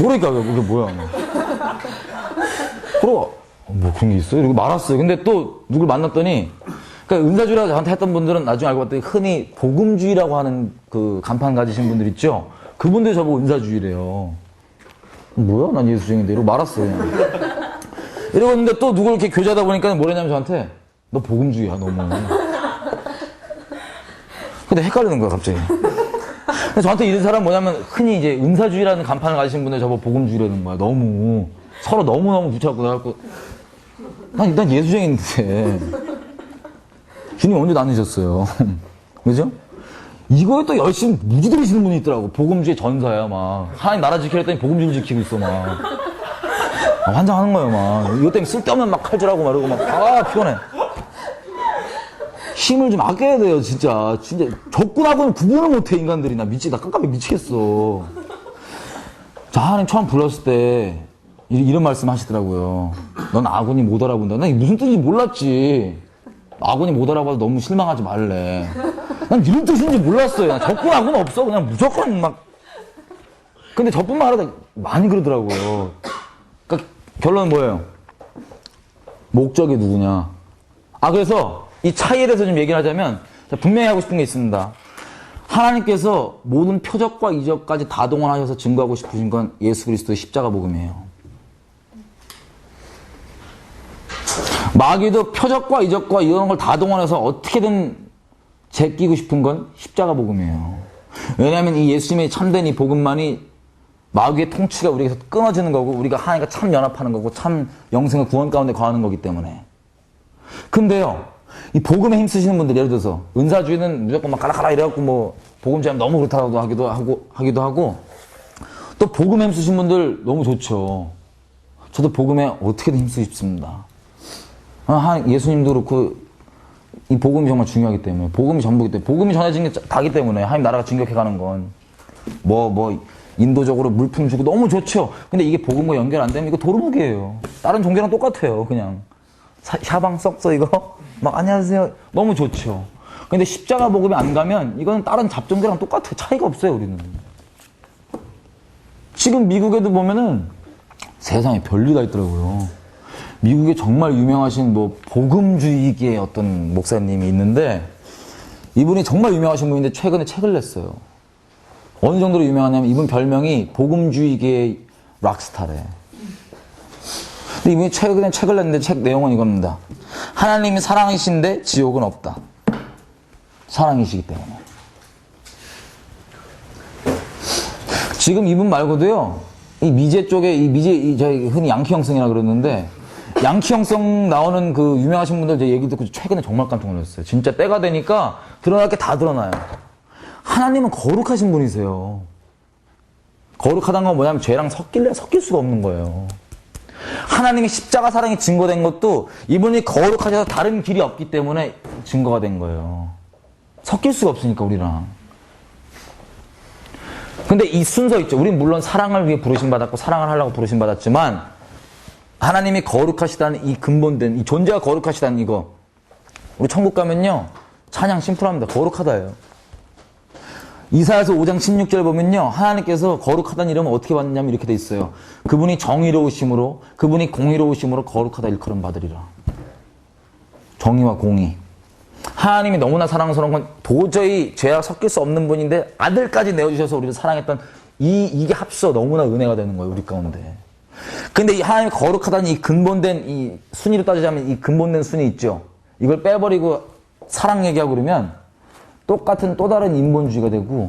모르니까 그게 뭐야 그러고 그런 게 있어요? 이러고 말았어요. 근데 또 누굴 만났더니 그러니까 은사주의라고 저한테 했던 분들은 나중에 알고 봤더니 흔히 복음주의라고 하는 그 간판 가지신 분들 있죠? 그분들이 저보고 은사주의래요. 뭐야 난 예수쟁인데 이러고 말았어요 그냥. 이러고 있는데 또 누굴 이렇게 교제하다 보니까 뭐랬냐면 저한테 너 복음주의야 너무. 근데 헷갈리는 거야 갑자기. 근데 저한테 이런 사람은 뭐냐면 흔히 이제 은사주의라는 간판을 가지신 분들 저보고 복음주의라는 거야. 너무 서로 너무너무 붙여갖고 나갖고 난 예수쟁인데 주님 언제 나누셨어요. 그죠? 이거에 또 열심히 무지 들이시는 분이 있더라고. 복음주의 전사야 막 하나님 나라 지키려 했더니 복음주의 지키고 있어 막 환장하는 거예요 막 이것 때문에 쓸데없는 막 칼질하고 말하고 막 피곤해. 힘을 좀 아껴야 돼요 진짜 적군하고는 구분을 못해 인간들이. 나 깜깜이 미치겠어. 자 하나님 처음 불렀을 때 이런 말씀 하시더라고요. 넌 아군이 못 알아본다. 난 무슨 뜻인지 몰랐지. 아군이 못 알아봐도 너무 실망하지 말래. 난 이런 뜻인지 몰랐어요. 난 적군하고는 없어. 그냥 무조건 막. 근데 저뿐만 아니라 많이 그러더라고요. 그러니까 결론은 뭐예요? 목적이 누구냐. 그래서 이 차이에 대해서 좀 얘기를 하자면 분명히 하고 싶은 게 있습니다. 하나님께서 모든 표적과 이적까지 다 동원하셔서 증거하고 싶으신 건 예수 그리스도의 십자가 복음이에요. 마귀도 표적과 이적과 이런 걸 다 동원해서 어떻게든 제끼고 싶은 건 십자가 복음이에요. 왜냐하면 이 예수님의 참된 이 복음만이 마귀의 통치가 우리에게서 끊어지는 거고 우리가 하나님과 참 연합하는 거고 참 영생의 구원 가운데 거하는 거기 때문에. 근데요, 이 복음에 힘쓰시는 분들, 예를 들어서 은사주의는 무조건 막 가라가라 이래갖고 뭐 복음 전하면 너무 그렇다고 하기도 하고 또 복음에 힘쓰신 분들 너무 좋죠. 저도 복음에 어떻게든 힘쓰고 싶습니다. 예수님도 그렇고 이 복음이 정말 중요하기 때문에, 복음이 전부기 때문에, 복음이 전해진 게 다기 때문에 하나님 나라가 진격해가는 건 인도적으로 물품 주고 너무 좋죠. 근데 이게 복음과 연결 안 되면 이거 도루묵이에요. 다른 종교랑 똑같아요. 그냥 샤방 썩서 이거 막 안녕하세요 너무 좋죠. 근데 십자가 복음이 안 가면 이건 다른 잡종교랑 똑같아요. 차이가 없어요. 우리는 지금 미국에도 보면은 세상에 별일 다 있더라고요. 미국에 정말 유명하신 뭐 복음주의계의 어떤 목사님이 있는데, 이분이 정말 유명하신 분인데 최근에 책을 냈어요. 어느 정도로 유명하냐면 이분 별명이 복음주의계의 락스타래. 근데 이분이 최근에 책을 냈는데 책 내용은 이겁니다. 하나님이 사랑이신데 지옥은 없다. 사랑이시기 때문에. 지금 이분 말고도요, 이 미제 쪽에, 저희 흔히 양키 형성이라 그러는데, 양키 형성 나오는 그 유명하신 분들 제 얘기 듣고 최근에 정말 깜짝 놀랐어요. 진짜 때가 되니까 드러날 게 다 드러나요. 하나님은 거룩하신 분이세요. 거룩하다는 건 뭐냐면 죄랑 섞일 수가 없는 거예요. 하나님이 십자가 사랑이 증거된 것도 이분이 거룩하셔서 다른 길이 없기 때문에 증거가 된 거예요. 섞일 수가 없으니까 우리랑. 근데 이 순서 있죠. 우린 물론 사랑을 위해 부르심받았고 사랑을 하려고 부르심받았지만 하나님이 거룩하시다는 이 근본된, 이 존재가 거룩하시다는 이거, 우리 천국 가면요 찬양 심플합니다. 거룩하다예요. 이사야서 5장 16절 보면요, 하나님께서 거룩하다는 이름은 어떻게 받느냐면 이렇게 돼 있어요. 그분이 정의로우심으로, 그분이 공의로우심으로 거룩하다 일컬음 받으리라. 정의와 공의. 하나님이 너무나 사랑스러운 건 도저히 죄와 섞일 수 없는 분인데 아들까지 내어주셔서 우리를 사랑했던 이게 합쳐 너무나 은혜가 되는 거예요, 우리 가운데. 근데 이 하나님이 거룩하다는 이 근본된, 이 순위로 따지자면 이 근본된 순위 있죠. 이걸 빼버리고 사랑 얘기하고 그러면 똑같은 또 다른 인본주의가 되고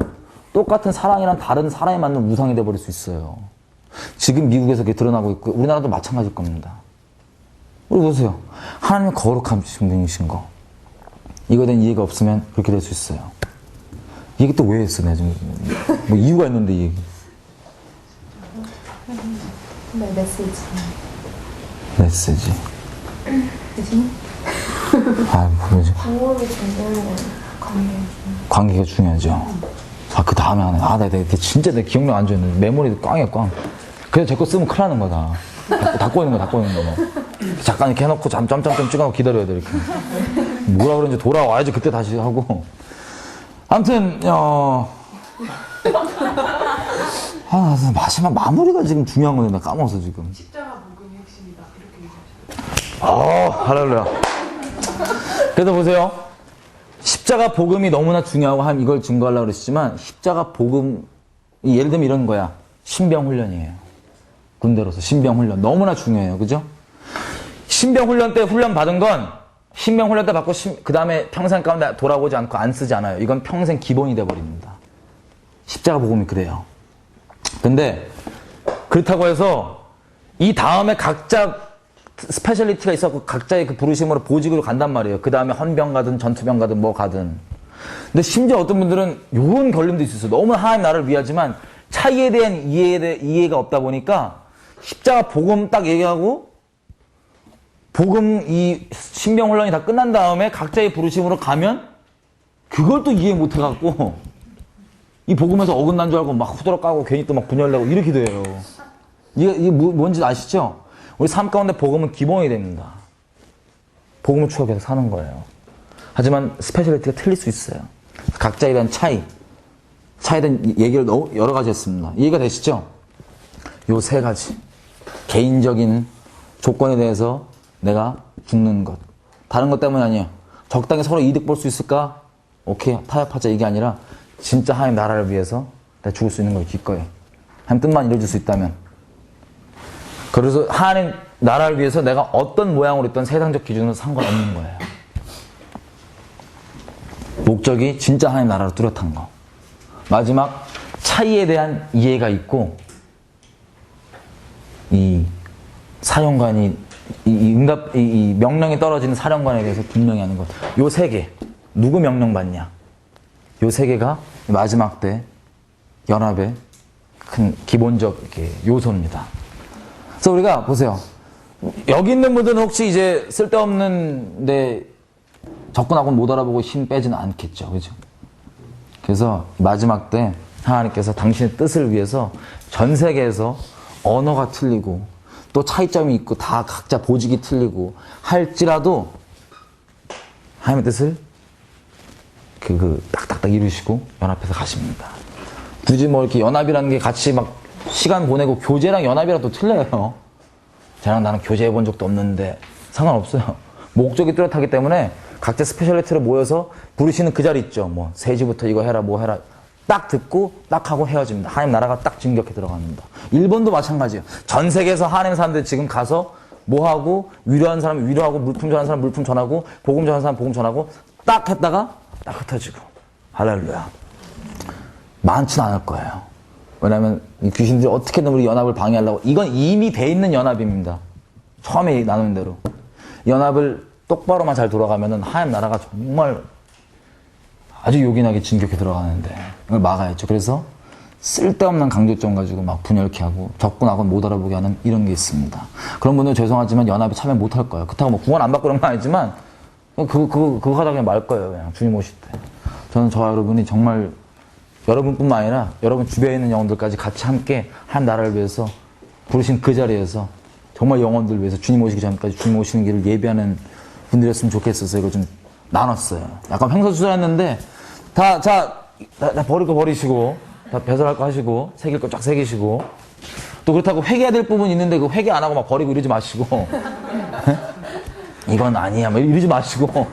똑같은 사랑이란 다른 사랑에 맞는 우상이 돼버릴 수 있어요. 지금 미국에서 그게 드러나고 있고 우리나라도 마찬가지일 겁니다. 우리 보세요. 하나님이 거룩하신 분이신 거. 이거에 대한 이해가 없으면 그렇게 될 수 있어요. 이 얘기 또 왜 했어? 내가 지금 뭐 이유가 있는데 이 얘기. 네, 메시지. 메시지. 대신 아, 뭐지? 부모님이 중요한 관계가 중요하죠. 아, 그 다음에 하나. 내가 진짜 내 기억력 안 좋았는데 메모리도 꽝이야, 꽝. 그래서 제 거 쓰면 큰일 나는 거다. 닫고 있는 거. 잠깐 이렇게 해놓고 점점점 찍어놓고 기다려야 돼, 이렇게. 뭐라 그런지 돌아와야지 그때 다시 하고. 아무튼, 마지막 마무리가 지금 중요한 건데, 나 까먹었어, 지금. 십자가 복음이 핵심이다. 이렇게 얘기하셨어요. 할렐루야. 그래서 보세요. 십자가 복음이 너무나 중요하고 한 이걸 증거하려고 그랬지만, 십자가 복음, 예를 들면 이런 거야. 신병훈련이에요. 군대로서 신병훈련. 너무나 중요해요. 그죠? 신병훈련 때 훈련 받은 건, 신병훈련 때 받고, 그 다음에 평생 가운데 돌아오지 않고 안 쓰지 않아요. 이건 평생 기본이 돼버립니다. 십자가 복음이 그래요. 근데, 그렇다고 해서, 이 다음에 각자 스페셜리티가 있었고, 각자의 그 부르심으로 보직으로 간단 말이에요. 그 다음에 헌병 가든 전투병 가든 뭐 가든. 근데 심지어 어떤 분들은 요런 결림도 있었어요. 너무 하나님 나라를 위하지만, 차이에 대한 이해가 없다 보니까, 십자가 복음 딱 얘기하고, 복음 이 신병훈련이 다 끝난 다음에 각자의 부르심으로 가면 그걸 또 이해 못 해갖고 이 복음에서 어긋난 줄 알고 막 후드러 까고 괜히 또 막 분열내고 이렇게 돼요. 이게 뭔지 아시죠? 우리 삶 가운데 복음은 기본이 됩니다. 복음을 추억해서 사는 거예요. 하지만 스페셜리티가 틀릴 수 있어요. 각자에 대한 차이에 대한 얘기를 여러 가지 했습니다. 이해가 되시죠? 요 세 가지. 개인적인 조건에 대해서 내가 죽는 것. 다른 것 때문이 아니에요. 적당히 서로 이득 볼 수 있을까? 오케이, 타협하자 이게 아니라 진짜 하나님 나라를 위해서 내가 죽을 수 있는 걸 기꺼이. 하나님 뜻만 이루어질 수 있다면. 그래서 하나님 나라를 위해서 내가 어떤 모양으로 있던 세상적 기준으로 상관없는 거예요. 목적이 진짜 하나님 나라로 뚜렷한 거. 마지막 차이에 대한 이해가 있고 이 사령관이 이 명령이 떨어지는 사령관에 대해서 분명히 하는 것. 요 세 개. 누구 명령 받냐? 요 세 개가 마지막 때 연합의 큰 기본적 요소입니다. 그래서 우리가 보세요. 여기 있는 분들은 혹시 이제 쓸데없는데 접근하고는 못 알아보고 힘 빼지는 않겠죠. 그죠? 그래서 마지막 때 하나님께서 당신의 뜻을 위해서 전 세계에서 언어가 틀리고 또 차이점이 있고 다 각자 보직이 틀리고 할지라도 하나님의 뜻을 딱딱딱 이루시고 연합해서 가십니다. 굳이 뭐 이렇게 연합이라는 게 같이 막 시간 보내고 교제랑 연합이랑 또 틀려요. 쟤랑 나는 교제해 본 적도 없는데 상관없어요. 목적이 뚜렷하기 때문에 각자 스페셜리티로 모여서 부르시는 그 자리 있죠. 뭐 3시부터 이거 해라 뭐 해라 딱 듣고 딱 하고 헤어집니다. 하나님 나라가 딱 진격해 들어갑니다. 일본도 마찬가지예요. 전 세계에서 하나님 사람들 지금 가서 뭐 하고 위로하는 사람 위로하고 물품 전하는 사람 물품 전하고 복음 전하는 사람 복음 전하고 딱 했다가 딱 흩어지고 할렐루야. 많지는 않을 거예요. 왜냐하면 이 귀신들이 어떻게든 우리 연합을 방해하려고 이건 이미 돼 있는 연합입니다. 처음에 나눈 대로 연합을 똑바로만 잘 돌아가면은 하나님 나라가 정말 아주 요긴하게 진격해 들어가는데 이걸 막아야죠. 그래서 쓸데없는 강조점 가지고 막 분열케 하고 접근하고는 못 알아보게 하는 이런 게 있습니다. 그런 분들 죄송하지만 연합에 참여 못 할 거예요. 그렇다고 뭐 구원 안 받고 그런 건 아니지만 그거 하다 그냥 말 거예요. 그냥 주님 오실 때. 저는 저와 여러분이 정말 여러분뿐만 아니라 여러분 주변에 있는 영혼들까지 같이 함께 한 나라를 위해서 부르신 그 자리에서 정말 영혼들 위해서 주님 오시기 전까지 주님 오시는 길을 예비하는 분들이었으면 좋겠어서 이거 좀 나눴어요. 약간 횡설수설했는데 다 버릴 거 버리시고 다 배설할 거 하시고 새길 거 쫙 새기시고 또 그렇다고 회개해야 될 부분 있는데 그 회개 안 하고 막 버리고 이러지 마시고 이건 아니야 막 이러지 마시고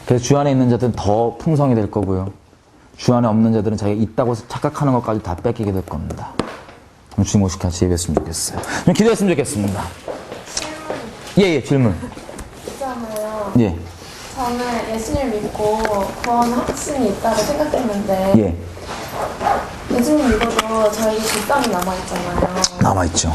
그래서 주 안에 있는 자들은 더 풍성이 될 거고요. 주 안에 없는 자들은 자기가 있다고 착각하는 것까지 다 뺏기게 될 겁니다. 주님 오시기 같이 예배했으면 좋겠어요. 좀 기도했으면 좋겠습니다. 예, 질문. 있잖아요. 예. 저는 예수님 믿고 구원 확신이 있다고 생각했는데 예. 예수님 믿어도 저에게 불쌍이 남아있잖아요. 남아있죠.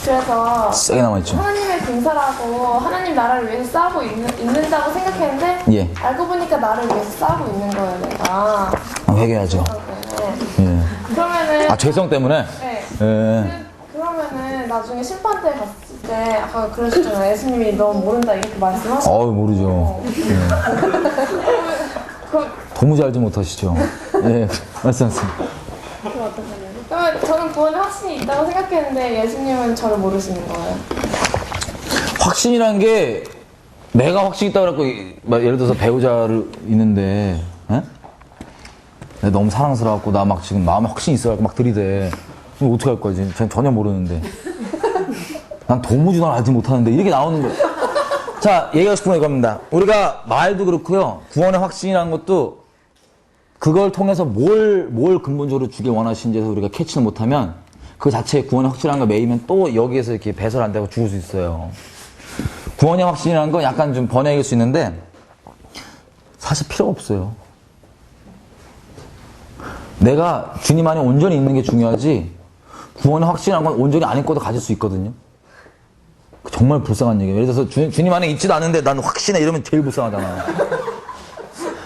그래서 세게 남아있죠. 하나님의 군사라고 하나님 나라를 위해서 싸우고 있는다고 생각했는데 예. 알고 보니까 나를 위해서 싸우고 있는 거예요, 내가. 회개하죠. 네. 예. 그러면은 죄성 때문에? 네. 예. 그러면은 나중에 심판대 갔을 때 아까 그러셨잖아요. 예수님이 너 모른다 이렇게 말씀하셨어요. 모르죠. 예. 도무지 알지 못하시죠. 예. 말씀하세요. 그러면 저는 구원에 확신이 있다고 생각했는데 예수님은 저를 모르시는 거예요. 확신이라는 게 내가 확신 있다고 그래갖고 예를 들어서 배우자를 있는데 내가 너무 사랑스러워갖고 나 막 지금 마음에 확신이 있어갖고 막 들이대. 그럼 어떻게 할 거지? 전혀 모르는데. 난 도무지 널 알지 못하는데 이렇게 나오는 거예요. 자, 얘기하고 싶은 건 이겁니다. 우리가 말도 그렇고요. 구원의 확신이라는 것도 그걸 통해서 뭘 근본적으로 주길 원하시는지에서 우리가 캐치를 못하면 그 자체에 구원의 확신이라는 걸 매이면 또 여기에서 이렇게 배설 안 되고 죽을 수 있어요. 구원의 확신이라는 건 약간 좀 번역일 수 있는데 사실 필요가 없어요. 내가 주님 안에 온전히 있는 게 중요하지 구원의 확신이라는 건 온전히 안 있고도 가질 수 있거든요. 정말 불쌍한 얘기예요. 예를 들어서 주님 안에 있지도 않은데 난 확신해 이러면 제일 불쌍하잖아요.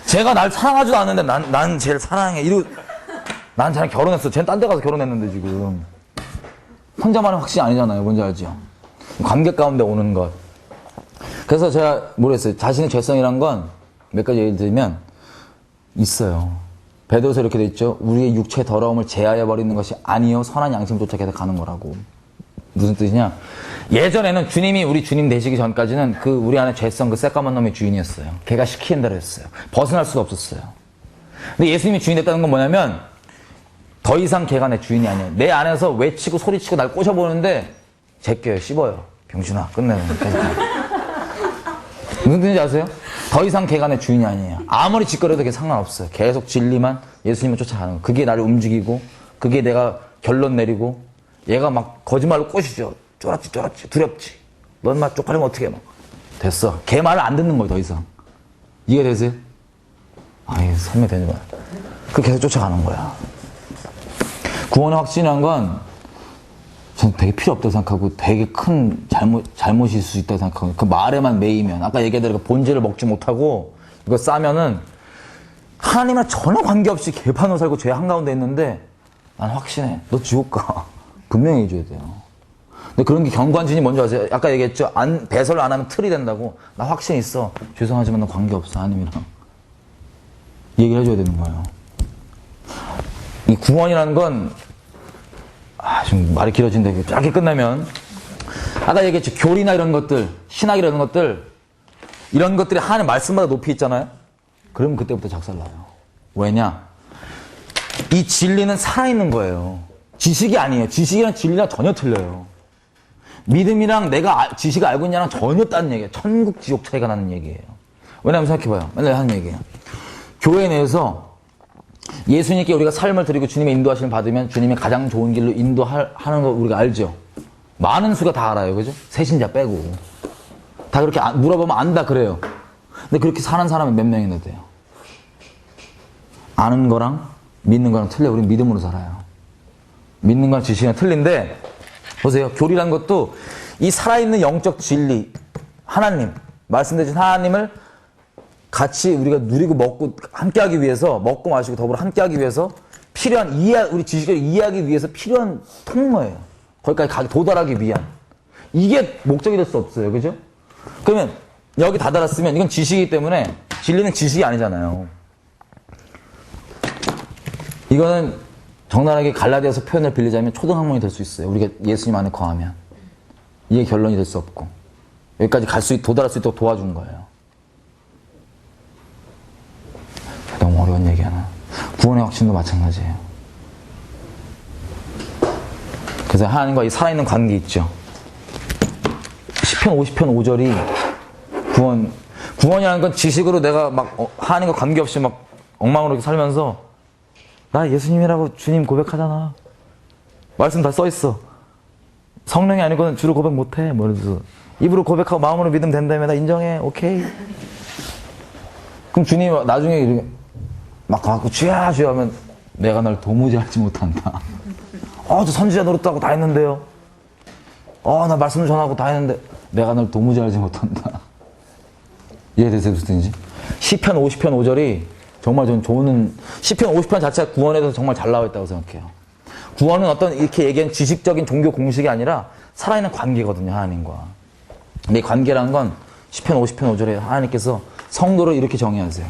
제가 날 사랑하지도 않는데 난 제일 사랑해. 난 쟤랑 결혼했어. 쟤는 딴 데 가서 결혼했는데 지금. 혼자만의 확신이 아니잖아요. 뭔지 알죠? 관계 가운데 오는 것. 그래서 제가 모르겠어요. 자신의 죄성이란 건 몇 가지 예를 들면 있어요. 베드로서 이렇게 돼 있죠. 우리의 육체의 더러움을 제하여 버리는 것이 아니요 선한 양심 쫓아서 가는 거라고. 무슨 뜻이냐? 예전에는 주님이 우리 주님 되시기 전까지는 그 우리 안에 죄성 그 새까만 놈의 주인이었어요. 걔가 시키는 대로 했어요. 벗어날 수가 없었어요. 근데 예수님이 주인 됐다는 건 뭐냐면 더 이상 걔가 내 주인이 아니에요. 내 안에서 외치고 소리치고 날 꼬셔보는데 제껴요. 씹어요. 병신아 끝내요. 무슨 뜻인지 아세요? 더 이상 걔가 내 주인이 아니에요. 아무리 짓거려도 걔 상관없어요. 계속 진리만 예수님을 쫓아가는 거. 그게 나를 움직이고 그게 내가 결론 내리고 얘가 막 거짓말로 꼬시죠. 쫄았지 두렵지. 넌 막 쪽팔리면 어떻게 해. 막. 됐어. 걔 말을 안 듣는 거예요. 더 이상. 이해되세요? 아이 설명되지 마. 그 계속 쫓아가는 거야. 구원의 확신이란 건 전 되게 필요 없다고 생각하고 되게 큰 잘못일 수 있다고 생각하고 그 말에만 매이면 아까 얘기했던 그 본질을 먹지 못하고 이거 싸면은 하나님이랑 전혀 관계없이 개판으로 살고 죄 한가운데 있는데 난 확신해. 너 지옥 가. 분명히 해줘야 돼요. 근데 그런 게 경관진이 뭔지 아세요? 아까 얘기했죠? 배설을 안 하면 틀이 된다고. 나 확신 있어. 죄송하지만 나 관계없어. 하나님이랑. 얘기를 해줘야 되는 거예요. 이 구원이라는 건 좀 말이 길어진데 짧게 끝나면 아까 얘기했죠. 교리나 이런 것들, 신학이나 이런 것들 이런 것들이 하나님 말씀마다 높이 있잖아요. 그러면 그때부터 작살나요. 왜냐? 이 진리는 살아있는 거예요. 지식이 아니에요. 지식이랑 진리랑 전혀 틀려요. 믿음이랑 내가 지식을 알고 있냐랑 전혀 다른 얘기예요. 천국 지옥 차이가 나는 얘기예요. 왜냐하면 생각해봐요. 맨날 하는 얘기예요. 교회 내에서 예수님께 우리가 삶을 드리고 주님의 인도하심을 받으면 주님이 가장 좋은 길로 인도하는 거 우리가 알죠. 많은 수가 다 알아요. 그죠? 새신자 빼고. 다 그렇게 물어보면 안다 그래요. 근데 그렇게 사는 사람은 몇 명이나 돼요. 아는 거랑 믿는 거랑 틀려. 우리는 믿음으로 살아요. 믿는 거랑 지식이랑 틀린데 보세요. 교리란 것도 이 살아있는 영적 진리 하나님 말씀드린 하나님을 같이 우리가 누리고 먹고 함께하기 위해서 먹고 마시고 더불어 함께하기 위해서 필요한 우리 지식을 이해하기 위해서 필요한 통로예요. 거기까지 도달하기 위한 이게 목적이 될 수 없어요. 그죠? 그러면 여기 다다랐으면 이건 지식이기 때문에 진리는 지식이 아니잖아요. 이거는 적나라하게 갈라디아서 표현을 빌리자면 초등학문이 될 수 있어요. 우리가 예수님 안에 거하면 이게 결론이 될 수 없고 여기까지 도달할 수 있도록 도와준 거예요. 너무 어려운 얘기 하나. 구원의 확신도 마찬가지예요. 그래서 하나님과 이 살아있는 관계 있죠. 시편 50편 5절이 구원이라는 건 지식으로 내가 막 하나님과 관계없이 막 엉망으로 이렇게 살면서 나 예수님이라고 주님 고백하잖아. 말씀 다 써있어. 성령이 아니고는 주로 고백 못해. 뭐 이러면서 입으로 고백하고 마음으로 믿으면 된다며. 나 인정해. 오케이. 그럼 주님 나중에 이렇게 막 가갖고 주야 주야 하면 내가 널 도무지 알지 못한다. 저 선지자 노릇하고 다 했는데요. 나 말씀을 전하고 다 했는데 내가 널 도무지 알지 못한다. 이해되세요? 무슨 뜻인지? 시편 50편 5절이 정말 전 좋은 시편 50편 자체가 구원에 대해서 정말 잘 나와 있다고 생각해요. 구원은 어떤 이렇게 얘기한 지식적인 종교 공식이 아니라 살아있는 관계거든요. 하나님과. 근데 이 관계라는 건 시편 50편 5절에 하나님께서 성도를 이렇게 정의하세요.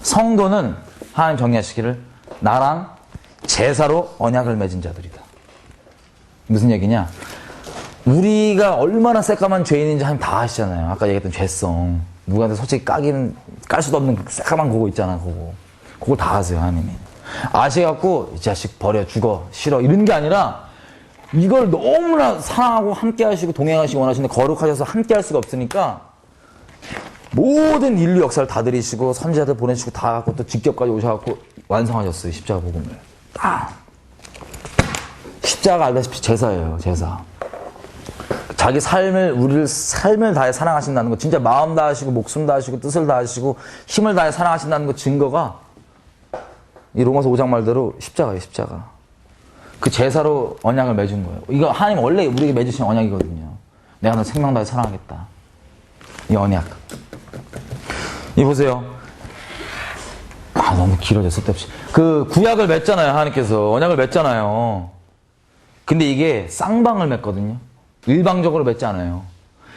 성도는 하나님 정의하시기를 나랑 제사로 언약을 맺은 자들이다. 무슨 얘기냐? 우리가 얼마나 새까만 죄인인지 하나님 다 아시잖아요. 아까 얘기했던 죄성. 누구한테 솔직히 깔 수도 없는 새까만 그거 있잖아. 그거 다 아세요. 하나님이. 아셔갖고 이 자식 버려 죽어 싫어 이런 게 아니라 이걸 너무나 사랑하고 함께 하시고 동행하시고 원하시는데 거룩하셔서 함께 할 수가 없으니까 모든 인류 역사를 다 들이시고 선지자들 보내시고 다 갖고 또 직접까지 오셔갖고 완성하셨어요. 십자가 복음을. 십자가 알다시피 제사예요. 제사. 자기 우리를 삶을 다해 사랑하신다는 거 진짜 마음 다하시고 목숨 다하시고 뜻을 다하시고 힘을 다해 사랑하신다는 거 증거가 이 로마서 5장 말대로 십자가예요. 십자가. 그 제사로 언약을 맺은 거예요. 이거 하나님 원래 우리에게 맺으신 언약이거든요. 내가 너 생명 다해 사랑하겠다. 이 언약. 이 보세요. 너무 길어져 쓸데없이. 그 구약을 맺잖아요. 하나님께서 언약을 맺잖아요. 근데 이게 쌍방을 맺거든요. 일방적으로 맺지 않아요.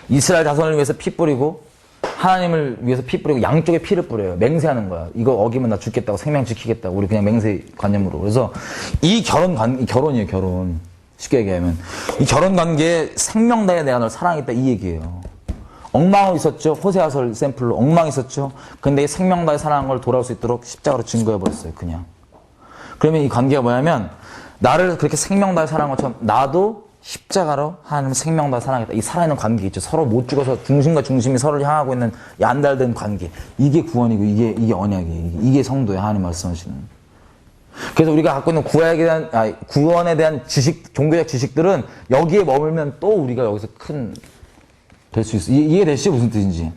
이스라엘 자손을 위해서 피 뿌리고 하나님을 위해서 피 뿌리고 양쪽에 피를 뿌려요. 맹세하는 거야. 이거 어기면 나 죽겠다고 생명 지키겠다고. 우리 그냥 맹세 관념으로. 그래서 이 결혼이에요. 결혼. 쉽게 얘기하면 이 결혼 관계에 생명 다해 내가 널 사랑하겠다 이 얘기예요. 엉망이 있었죠. 호세아설 샘플로 엉망이 있었죠. 근데 이 생명 다해 사랑한 걸 돌아올 수 있도록 십자가로 증거해버렸어요. 그냥. 그러면 이 관계가 뭐냐면 나를 그렇게 생명 다해 사랑한 것처럼 나도 십자가로 하나님을 생명과 사랑하겠다. 이 살아있는 관계 있죠. 서로 못 죽어서 중심과 중심이 서로를 향하고 있는 이 안달된 관계. 이게 구원이고 이게 언약이에요. 이게 성도예요. 하나님 말씀하시는. 그래서 우리가 갖고 있는 구원에 대한 지식, 종교적 지식들은 여기에 머물면 또 우리가 여기서 될 수 있어. 이해되시죠? 무슨 뜻인지.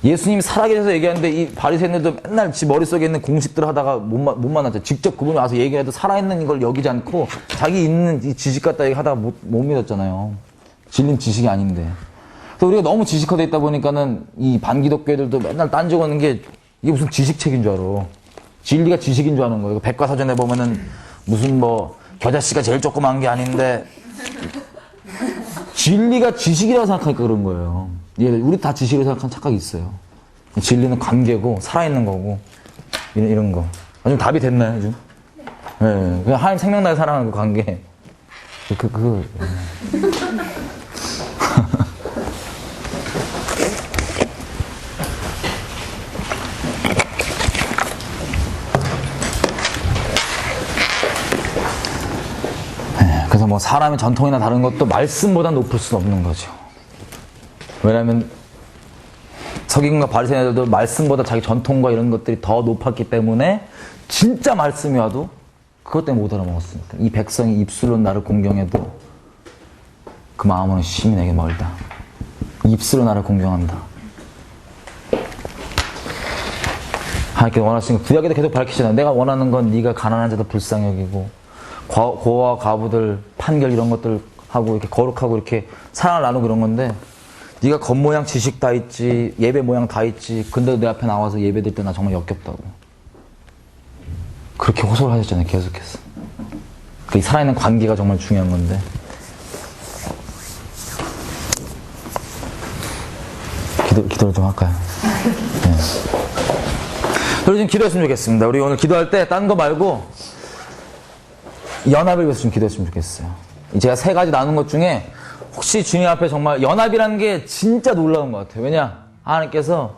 예수님이 살아계셔서 얘기하는데 이 바리새인들도 맨날 지 머릿속에 있는 공식들을 하다가 못 만났죠. 직접 그분이 와서 얘기해도 살아있는 걸 여기지 않고 자기 있는 이 지식 갖다 얘기하다가 못 믿었잖아요. 진리는 지식이 아닌데. 그래서 우리가 너무 지식화되어 있다 보니까는 이 반기독교들도 맨날 딴지 거는 게 이게 무슨 지식책인 줄 알아. 진리가 지식인 줄 아는 거예요. 백과사전에 보면은 무슨 겨자씨가 제일 조그만 게 아닌데 진리가 지식이라고 생각하니까 그런 거예요. 우리 다 지식을 생각하는 착각이 있어요. 진리는 관계고 살아있는 거고 이런 거. 좀 답이 됐나요, 요즘? 네. 그냥 하나님 생명나게 사랑하는 그 관계. 그래서 사람의 전통이나 다른 것도 말씀보다 높을 수는 없는 거죠. 왜냐하면 서기관과 바리새인들도 말씀보다 자기 전통과 이런 것들이 더 높았기 때문에 진짜 말씀이 와도 그것 때문에 못 알아먹었으니까. 이 백성이 입술로 나를 공경해도 그 마음은 심히 내게 멀다. 입술로 나를 공경한다. 하나님께 원하시는 구약에도 계속 밝히시잖아요. 내가 원하는 건 네가 가난한 자도 불쌍히 여기고 고아와 과부들 판결 이런 것들 하고 이렇게 거룩하고 이렇게 사랑을 나누고 이런 건데 네가 겉모양 지식 다 있지 예배 모양 다 있지 근데도 내 앞에 나와서 예배 드릴 때 나 정말 역겹다고 그렇게 호소를 하셨잖아요. 계속해서. 그 살아있는 관계가 정말 중요한 건데 기도를 좀 할까요? 네. 우리 좀 기도했으면 좋겠습니다. 우리 오늘 기도할 때 딴 거 말고 연합을 위해서 좀 기도했으면 좋겠어요. 제가 3가지 나눈 것 중에 혹시 주님 앞에 정말 연합이라는 게 진짜 놀라운 것 같아요. 왜냐? 하나님께서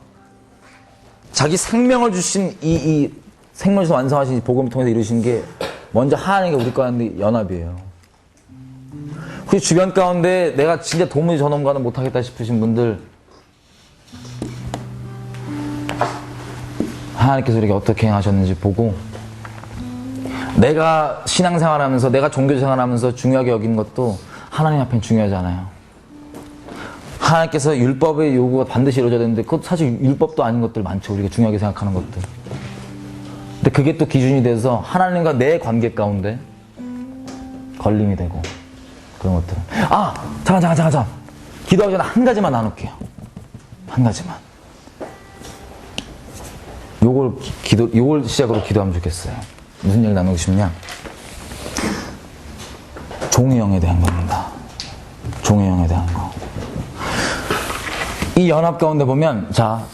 자기 생명을 주신 이 생명에서 완성하신 복음을 통해서 이루신 게 먼저 하나님과 우리 가운데 연합이에요. 혹시 주변 가운데 내가 진짜 도무지 저놈과는 못하겠다 싶으신 분들 하나님께서 이렇게 어떻게 행하셨는지 보고 내가 신앙생활하면서 내가 종교생활하면서 중요하게 여기는 것도 하나님 앞엔 중요하잖아요. 하나님께서 율법의 요구가 반드시 이루어져야 되는데 그것도 사실 율법도 아닌 것들 많죠. 우리가 중요하게 생각하는 것들. 근데 그게 또 기준이 돼서 하나님과 내 관계 가운데 걸림이 되고 그런 것들. 잠깐. 기도하기 전에 한 가지만 나눌게요. 한 가지만. 요걸 시작으로 기도하면 좋겠어요. 무슨 얘기 나누고 싶냐? 종의형에 대한 겁니다. 종의형에 대한 거. 이 연합 가운데 보면,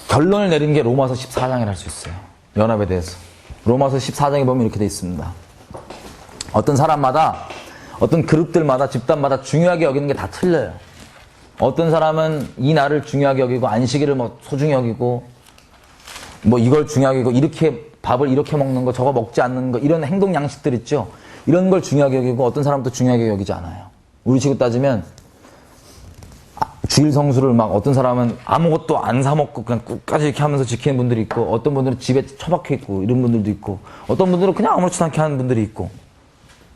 결론을 내린 게 로마서 14장이라 할 수 있어요. 연합에 대해서. 로마서 14장에 보면 이렇게 돼 있습니다. 어떤 사람마다, 어떤 그룹들마다, 집단마다 중요하게 여기는 게 다 틀려요. 어떤 사람은 이 날을 중요하게 여기고, 안식일을 소중히 여기고, 이걸 중요하게 여기고, 이렇게 밥을 이렇게 먹는 거, 저거 먹지 않는 거, 이런 행동 양식들 있죠? 이런 걸 중요하게 여기고 어떤 사람도 중요하게 여기지 않아요. 우리 식으로 따지면 주일 성수를 어떤 사람은 아무것도 안 사 먹고 그냥 끝까지 이렇게 하면서 지키는 분들이 있고 어떤 분들은 집에 처박혀 있고 이런 분들도 있고 어떤 분들은 그냥 아무렇지도 않게 하는 분들이 있고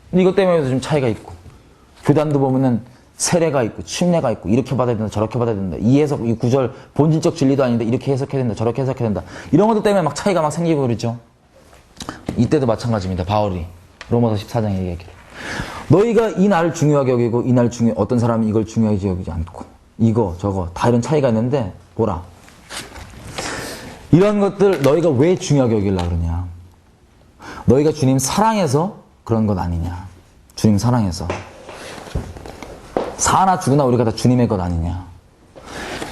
근데 이것 때문에도 좀 차이가 있고 교단도 보면은 세례가 있고 침례가 있고 이렇게 받아야 된다 저렇게 받아야 된다 이 해석 이 구절 본질적 진리도 아닌데 이렇게 해석해야 된다 저렇게 해석해야 된다 이런 것들 때문에 차이가 생기고 그러죠. 이때도 마찬가지입니다. 바울이 로마서 14장에 얘기하기를 너희가 이 날을 중요하게 여기고 이 날 어떤 사람이 이걸 중요하게 여기지 않고 이거 저거 다 이런 차이가 있는데 보라 이런 것들 너희가 왜 중요하게 여기려고 그러냐. 너희가 주님 사랑해서 그런 것 아니냐. 주님 사랑해서 사나 죽으나 우리가 다 주님의 것 아니냐.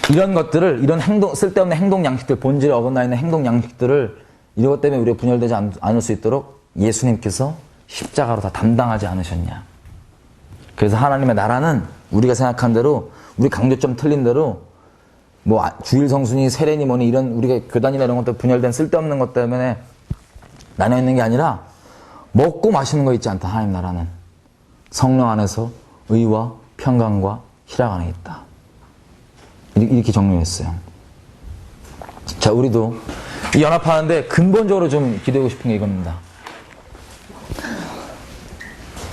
이런 것들을 이런 쓸데없는 행동 양식들 본질에 어긋나 있는 행동 양식들을 이것 때문에 우리가 분열되지 않을 수 있도록 예수님께서 십자가로 다 담당하지 않으셨냐. 그래서 하나님의 나라는 우리가 생각한 대로 우리 강조점 틀린 대로 주일 성수니 세례니 뭐니 이런 우리가 교단이나 이런 것들 분열된 쓸데없는 것 때문에 나눠 있는 게 아니라 먹고 마시는 거 있지 않다. 하나님 나라는 성령 안에서 의와 평강과 희락 안에 있다. 이렇게 정리했어요. 자, 우리도 이 연합하는데 근본적으로 좀 기대고 싶은 게 이겁니다.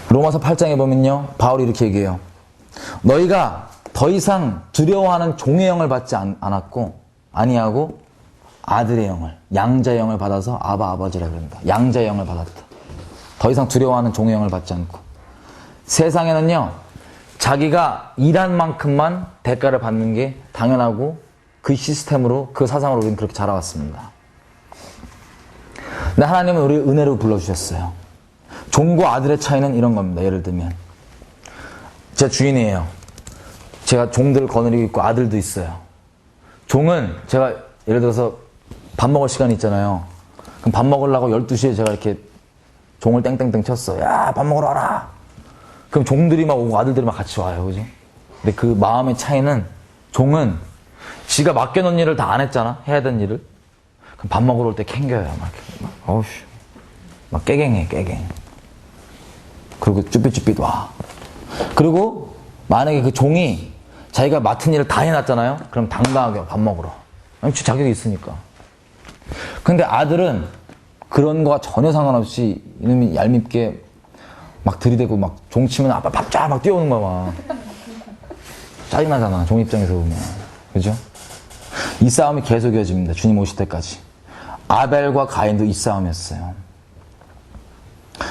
로마서 8장에 보면요, 바울이 이렇게 얘기해요. 너희가 더 이상 두려워하는 종의 영을 받지 않았고 아니하고 아들의 영을, 양자의 영을 받아서 아바 아버지라 그런다. 양자의 영을 받았다. 더 이상 두려워하는 종의 영을 받지 않고. 세상에는요, 자기가 일한 만큼만 대가를 받는 게 당연하고 그 시스템으로, 그 사상으로 우리는 그렇게 자라왔습니다. 근데 하나님은 우리를 은혜로 불러주셨어요. 종과 아들의 차이는 이런 겁니다. 예를 들면 제가 주인이에요. 제가 종들을 거느리고 있고 아들도 있어요. 종은 제가 예를 들어서 밥 먹을 시간이 있잖아요. 그럼 밥 먹으려고 12시에 제가 이렇게 종을 땡땡땡 쳤어. 야, 밥 먹으러 와라. 그럼 종들이 막 오고 아들들이 막 같이 와요. 그죠? 근데 그 마음의 차이는, 종은 지가 맡겨놓은 일을 다 안 했잖아. 해야 되는 일을. 그럼 밥 먹으러 올 때 캥겨요. 막 이렇게. 어우씨. 막 깨갱해, 깨갱. 그리고 쭈삣쭈삣 와. 그리고 만약에 그 종이 자기가 맡은 일을 다 해놨잖아요. 그럼 당당하게 밥 먹으러. 아니, 자격이 있으니까. 근데 아들은 그런 거와 전혀 상관없이 이놈이 얄밉게 막 들이대고 막 종 치면 아빠 밥 쫙 막 뛰어오는 거야 막. 짜증나잖아, 종 입장에서 보면. 그죠? 이 싸움이 계속 이어집니다. 주님 오실 때까지. 아벨과 가인도 이 싸움이었어요.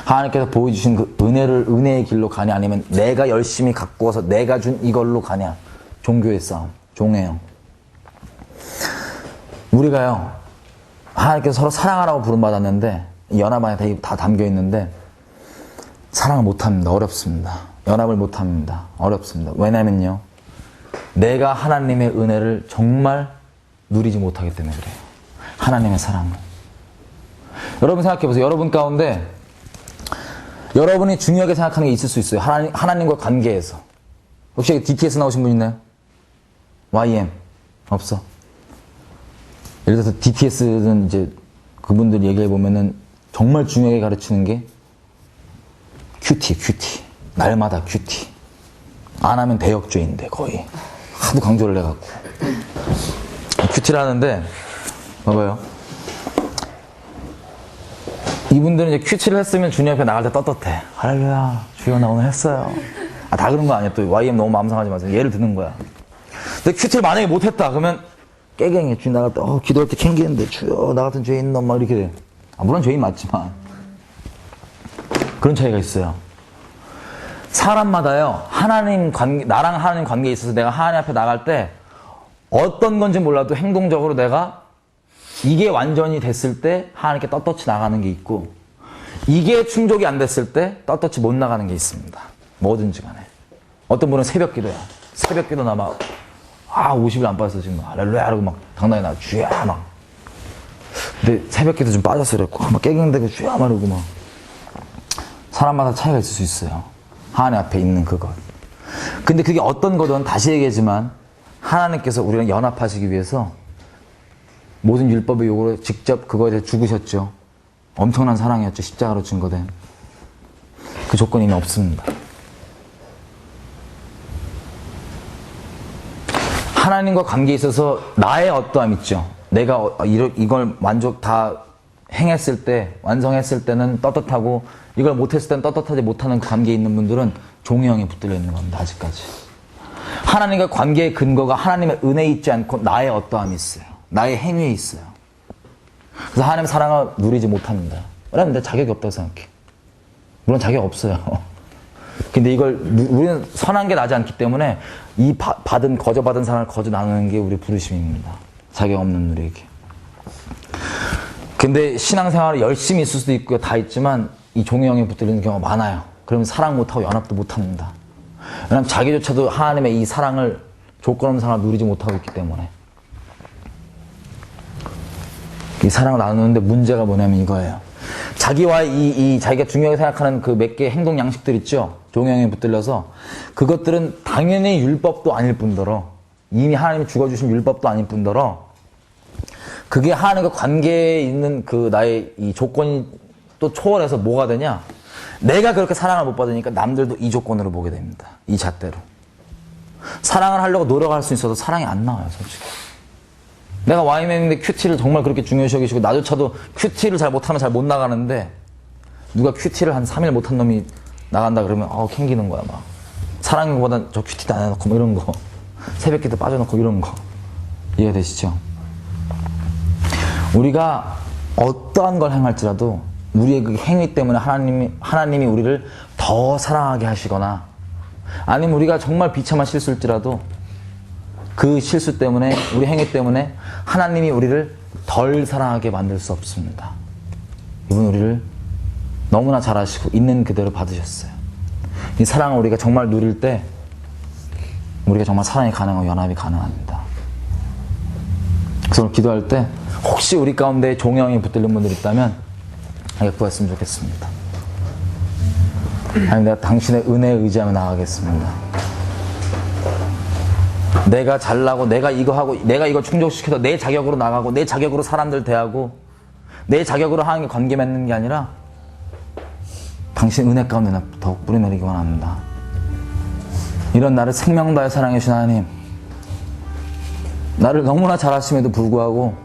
하나님께서 보여주신 그 은혜의 길로 가냐, 아니면 내가 열심히 갖고 와서 내가 준 이걸로 가냐. 종교의 싸움, 종의 영. 우리가요, 하나님께서 서로 사랑하라고 부름받았는데, 연합 안에 다 담겨 있는데, 사랑을 못합니다. 어렵습니다. 연합을 못합니다. 어렵습니다. 왜냐면요, 내가 하나님의 은혜를 정말 누리지 못하기 때문에 그래요. 하나님의 사랑을. 여러분 생각해보세요. 여러분 가운데 여러분이 중요하게 생각하는 게 있을 수 있어요. 하나님과 관계에서. 혹시 DTS 나오신 분 있나요? YM? 없어. 예를 들어서 DTS는 이제 그분들 얘기해보면은 정말 중요하게 가르치는 게 큐티. 날마다 큐티. 안 하면 대역죄인데, 거의. 하도 강조를 해갖고. 큐티를 하는데, 봐봐요. 이분들은 이제 큐티를 했으면 주님 앞에 나갈 때 떳떳해. 할렐루야, 주여 나 오늘 했어요. 아, 다 그런 거 아니야. 또 YM 너무 마음 상하지 마세요. 예를 드는 거야. 근데 큐티를 만약에 못했다. 그러면 깨갱해. 주님 나갈 때, 기도할 때 캥기는데, 주여 나 같은 죄인 놈, 막 이렇게 돼. 아, 물론 죄인 맞지만. 그런 차이가 있어요. 사람마다요, 나랑 하나님 관계에 있어서 내가 하나님 앞에 나갈 때 어떤 건지 몰라도 행동적으로 내가 이게 완전히 됐을 때 하나님께 떳떳이 나가는 게 있고, 이게 충족이 안 됐을 때 떳떳이 못 나가는 게 있습니다. 뭐든지 간에. 어떤 분은 새벽 기도야. 새벽 기도나 막, 50일 안 빠졌어 지금. 할렐루야 하고 막 당당히 나 주야 막. 근데 새벽 기도 좀 빠졌어 그랬고 막 깨갱대고 주야 말하고 막. 사람마다 차이가 있을 수 있어요. 하나님 앞에 있는 그것. 근데 그게 어떤 거든 다시 얘기하지만 하나님께서 우리랑 연합하시기 위해서 모든 율법의 요구로 직접 그거에 대해 죽으셨죠. 엄청난 사랑이었죠. 십자가로 증거된. 그 조건이 이미 없습니다. 하나님과 관계에 있어서 나의 어떠함 있죠. 내가 이걸 다 행했을 때, 완성했을 때는 떳떳하고, 이걸 못했을 때는 떳떳하지 못하는 그 관계에 있는 분들은 종의 영에 붙들려 있는 겁니다. 아직까지. 하나님과 관계의 근거가 하나님의 은혜에 있지 않고 나의 어떠함이 있어요. 나의 행위에 있어요. 그래서 하나님의 사랑을 누리지 못합니다. 왜냐면 내 자격이 없다고 생각해. 물론 자격 없어요. 근데 이걸 우리는 선한 게 나지 않기 때문에 거저받은 사랑을 거저 나누는 게 우리 부르심입니다. 자격 없는 우리에게. 근데 신앙생활을 열심히 있을 수도 있고요. 다 있지만 이 종의 영에 붙들리는 경우가 많아요. 그러면 사랑 못하고 연합도 못합니다. 왜냐하면 자기조차도 하나님의 이 사랑을, 조건 없는 사랑을 누리지 못하고 있기 때문에. 이 사랑을 나누는데 문제가 뭐냐면 이거예요. 자기와 자기가 중요하게 생각하는 그 몇 개의 행동 양식들 있죠? 종의 영에 붙들려서 그것들은 당연히 율법도 아닐 뿐더러, 이미 하나님이 죽어주신 율법도 아닐 뿐더러, 그게 하나님과 관계에 있는 그 나의 이 조건이 또 초월해서 뭐가 되냐? 내가 그렇게 사랑을 못 받으니까 남들도 이 조건으로 보게 됩니다. 이 잣대로. 사랑을 하려고 노력할 수 있어도 사랑이 안 나와요, 솔직히. 내가 Y맨인데 큐티를 정말 그렇게 중요시 여기시고 나조차도 큐티를 잘 못하면 잘 못 나가는데 누가 큐티를 한 3일 못한 놈이 나간다 그러면 캥기는 거야 막. 사랑인 것보다 저 큐티도 안 해놓고 뭐 이런 거. 새벽기도 빠져놓고 이런 거. 이해되시죠? 우리가 어떠한 걸 행할지라도 우리의 그 행위 때문에 하나님이 우리를 더 사랑하게 하시거나 아니면 우리가 정말 비참한 실수일지라도 그 실수 때문에 우리 행위 때문에 하나님이 우리를 덜 사랑하게 만들 수 없습니다. 이분 우리를 너무나 잘 아시고 있는 그대로 받으셨어요. 이 사랑을 우리가 정말 누릴 때 우리가 정말 사랑이 가능하고 연합이 가능합니다. 그래서 오늘 기도할 때 혹시 우리 가운데 종영이 붙들린 분들 있다면 구했으면 좋겠습니다. 아니 내가 당신의 은혜에 의지하며 나가겠습니다. 내가 잘나고 내가 이거 하고 내가 이거 충족시켜서 내 자격으로 나가고 내 자격으로 사람들 대하고 내 자격으로 하나님과 관계 맺는 게 아니라 당신 은혜 가운데 더욱 뿌리내리기 원합니다. 이런 나를 생명 다해 사랑해 주신 하나님, 나를 너무나 잘하심에도 불구하고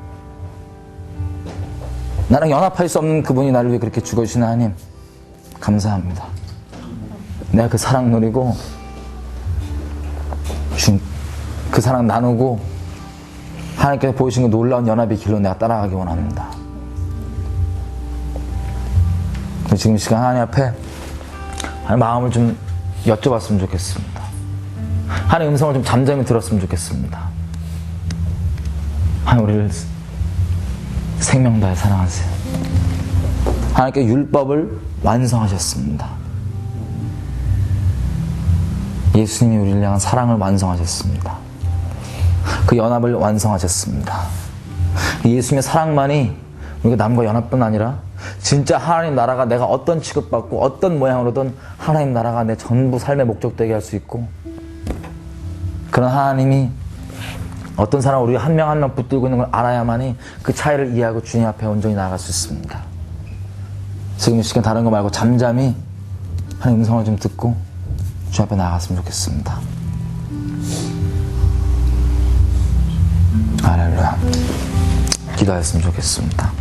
나랑 연합할 수 없는 그분이 나를 위해 그렇게 죽어주신 하나님 감사합니다. 내가 그 사랑 누리고 그 사랑 나누고 하나님께서 보여주신 그 놀라운 연합의 길로 내가 따라가기 원합니다. 지금 이 시간 하나님 앞에 마음을 좀 여쭤봤으면 좋겠습니다. 하나님 음성을 좀 잠잠히 들었으면 좋겠습니다. 하나님 우리를 생명 다해 사랑하세요. 하나님께 율법을 완성하셨습니다. 예수님이 우리를 향한 사랑을 완성하셨습니다. 그 연합을 완성하셨습니다. 예수님의 사랑만이 우리가 남과 연합뿐 아니라 진짜 하나님 나라가 내가 어떤 취급받고 어떤 모양으로든 하나님 나라가 내 전부 삶의 목적 되게 할 수 있고 그런 하나님이 어떤 사람 우리가 한 명 한 명 붙들고 있는 걸 알아야만이 그 차이를 이해하고 주님 앞에 온전히 나아갈 수 있습니다. 지금 이 시간 다른 거 말고 잠잠히 하나님 음성을 좀 듣고 주님 앞에 나아갔으면 좋겠습니다. 할렐루야. 기도하였으면 좋겠습니다.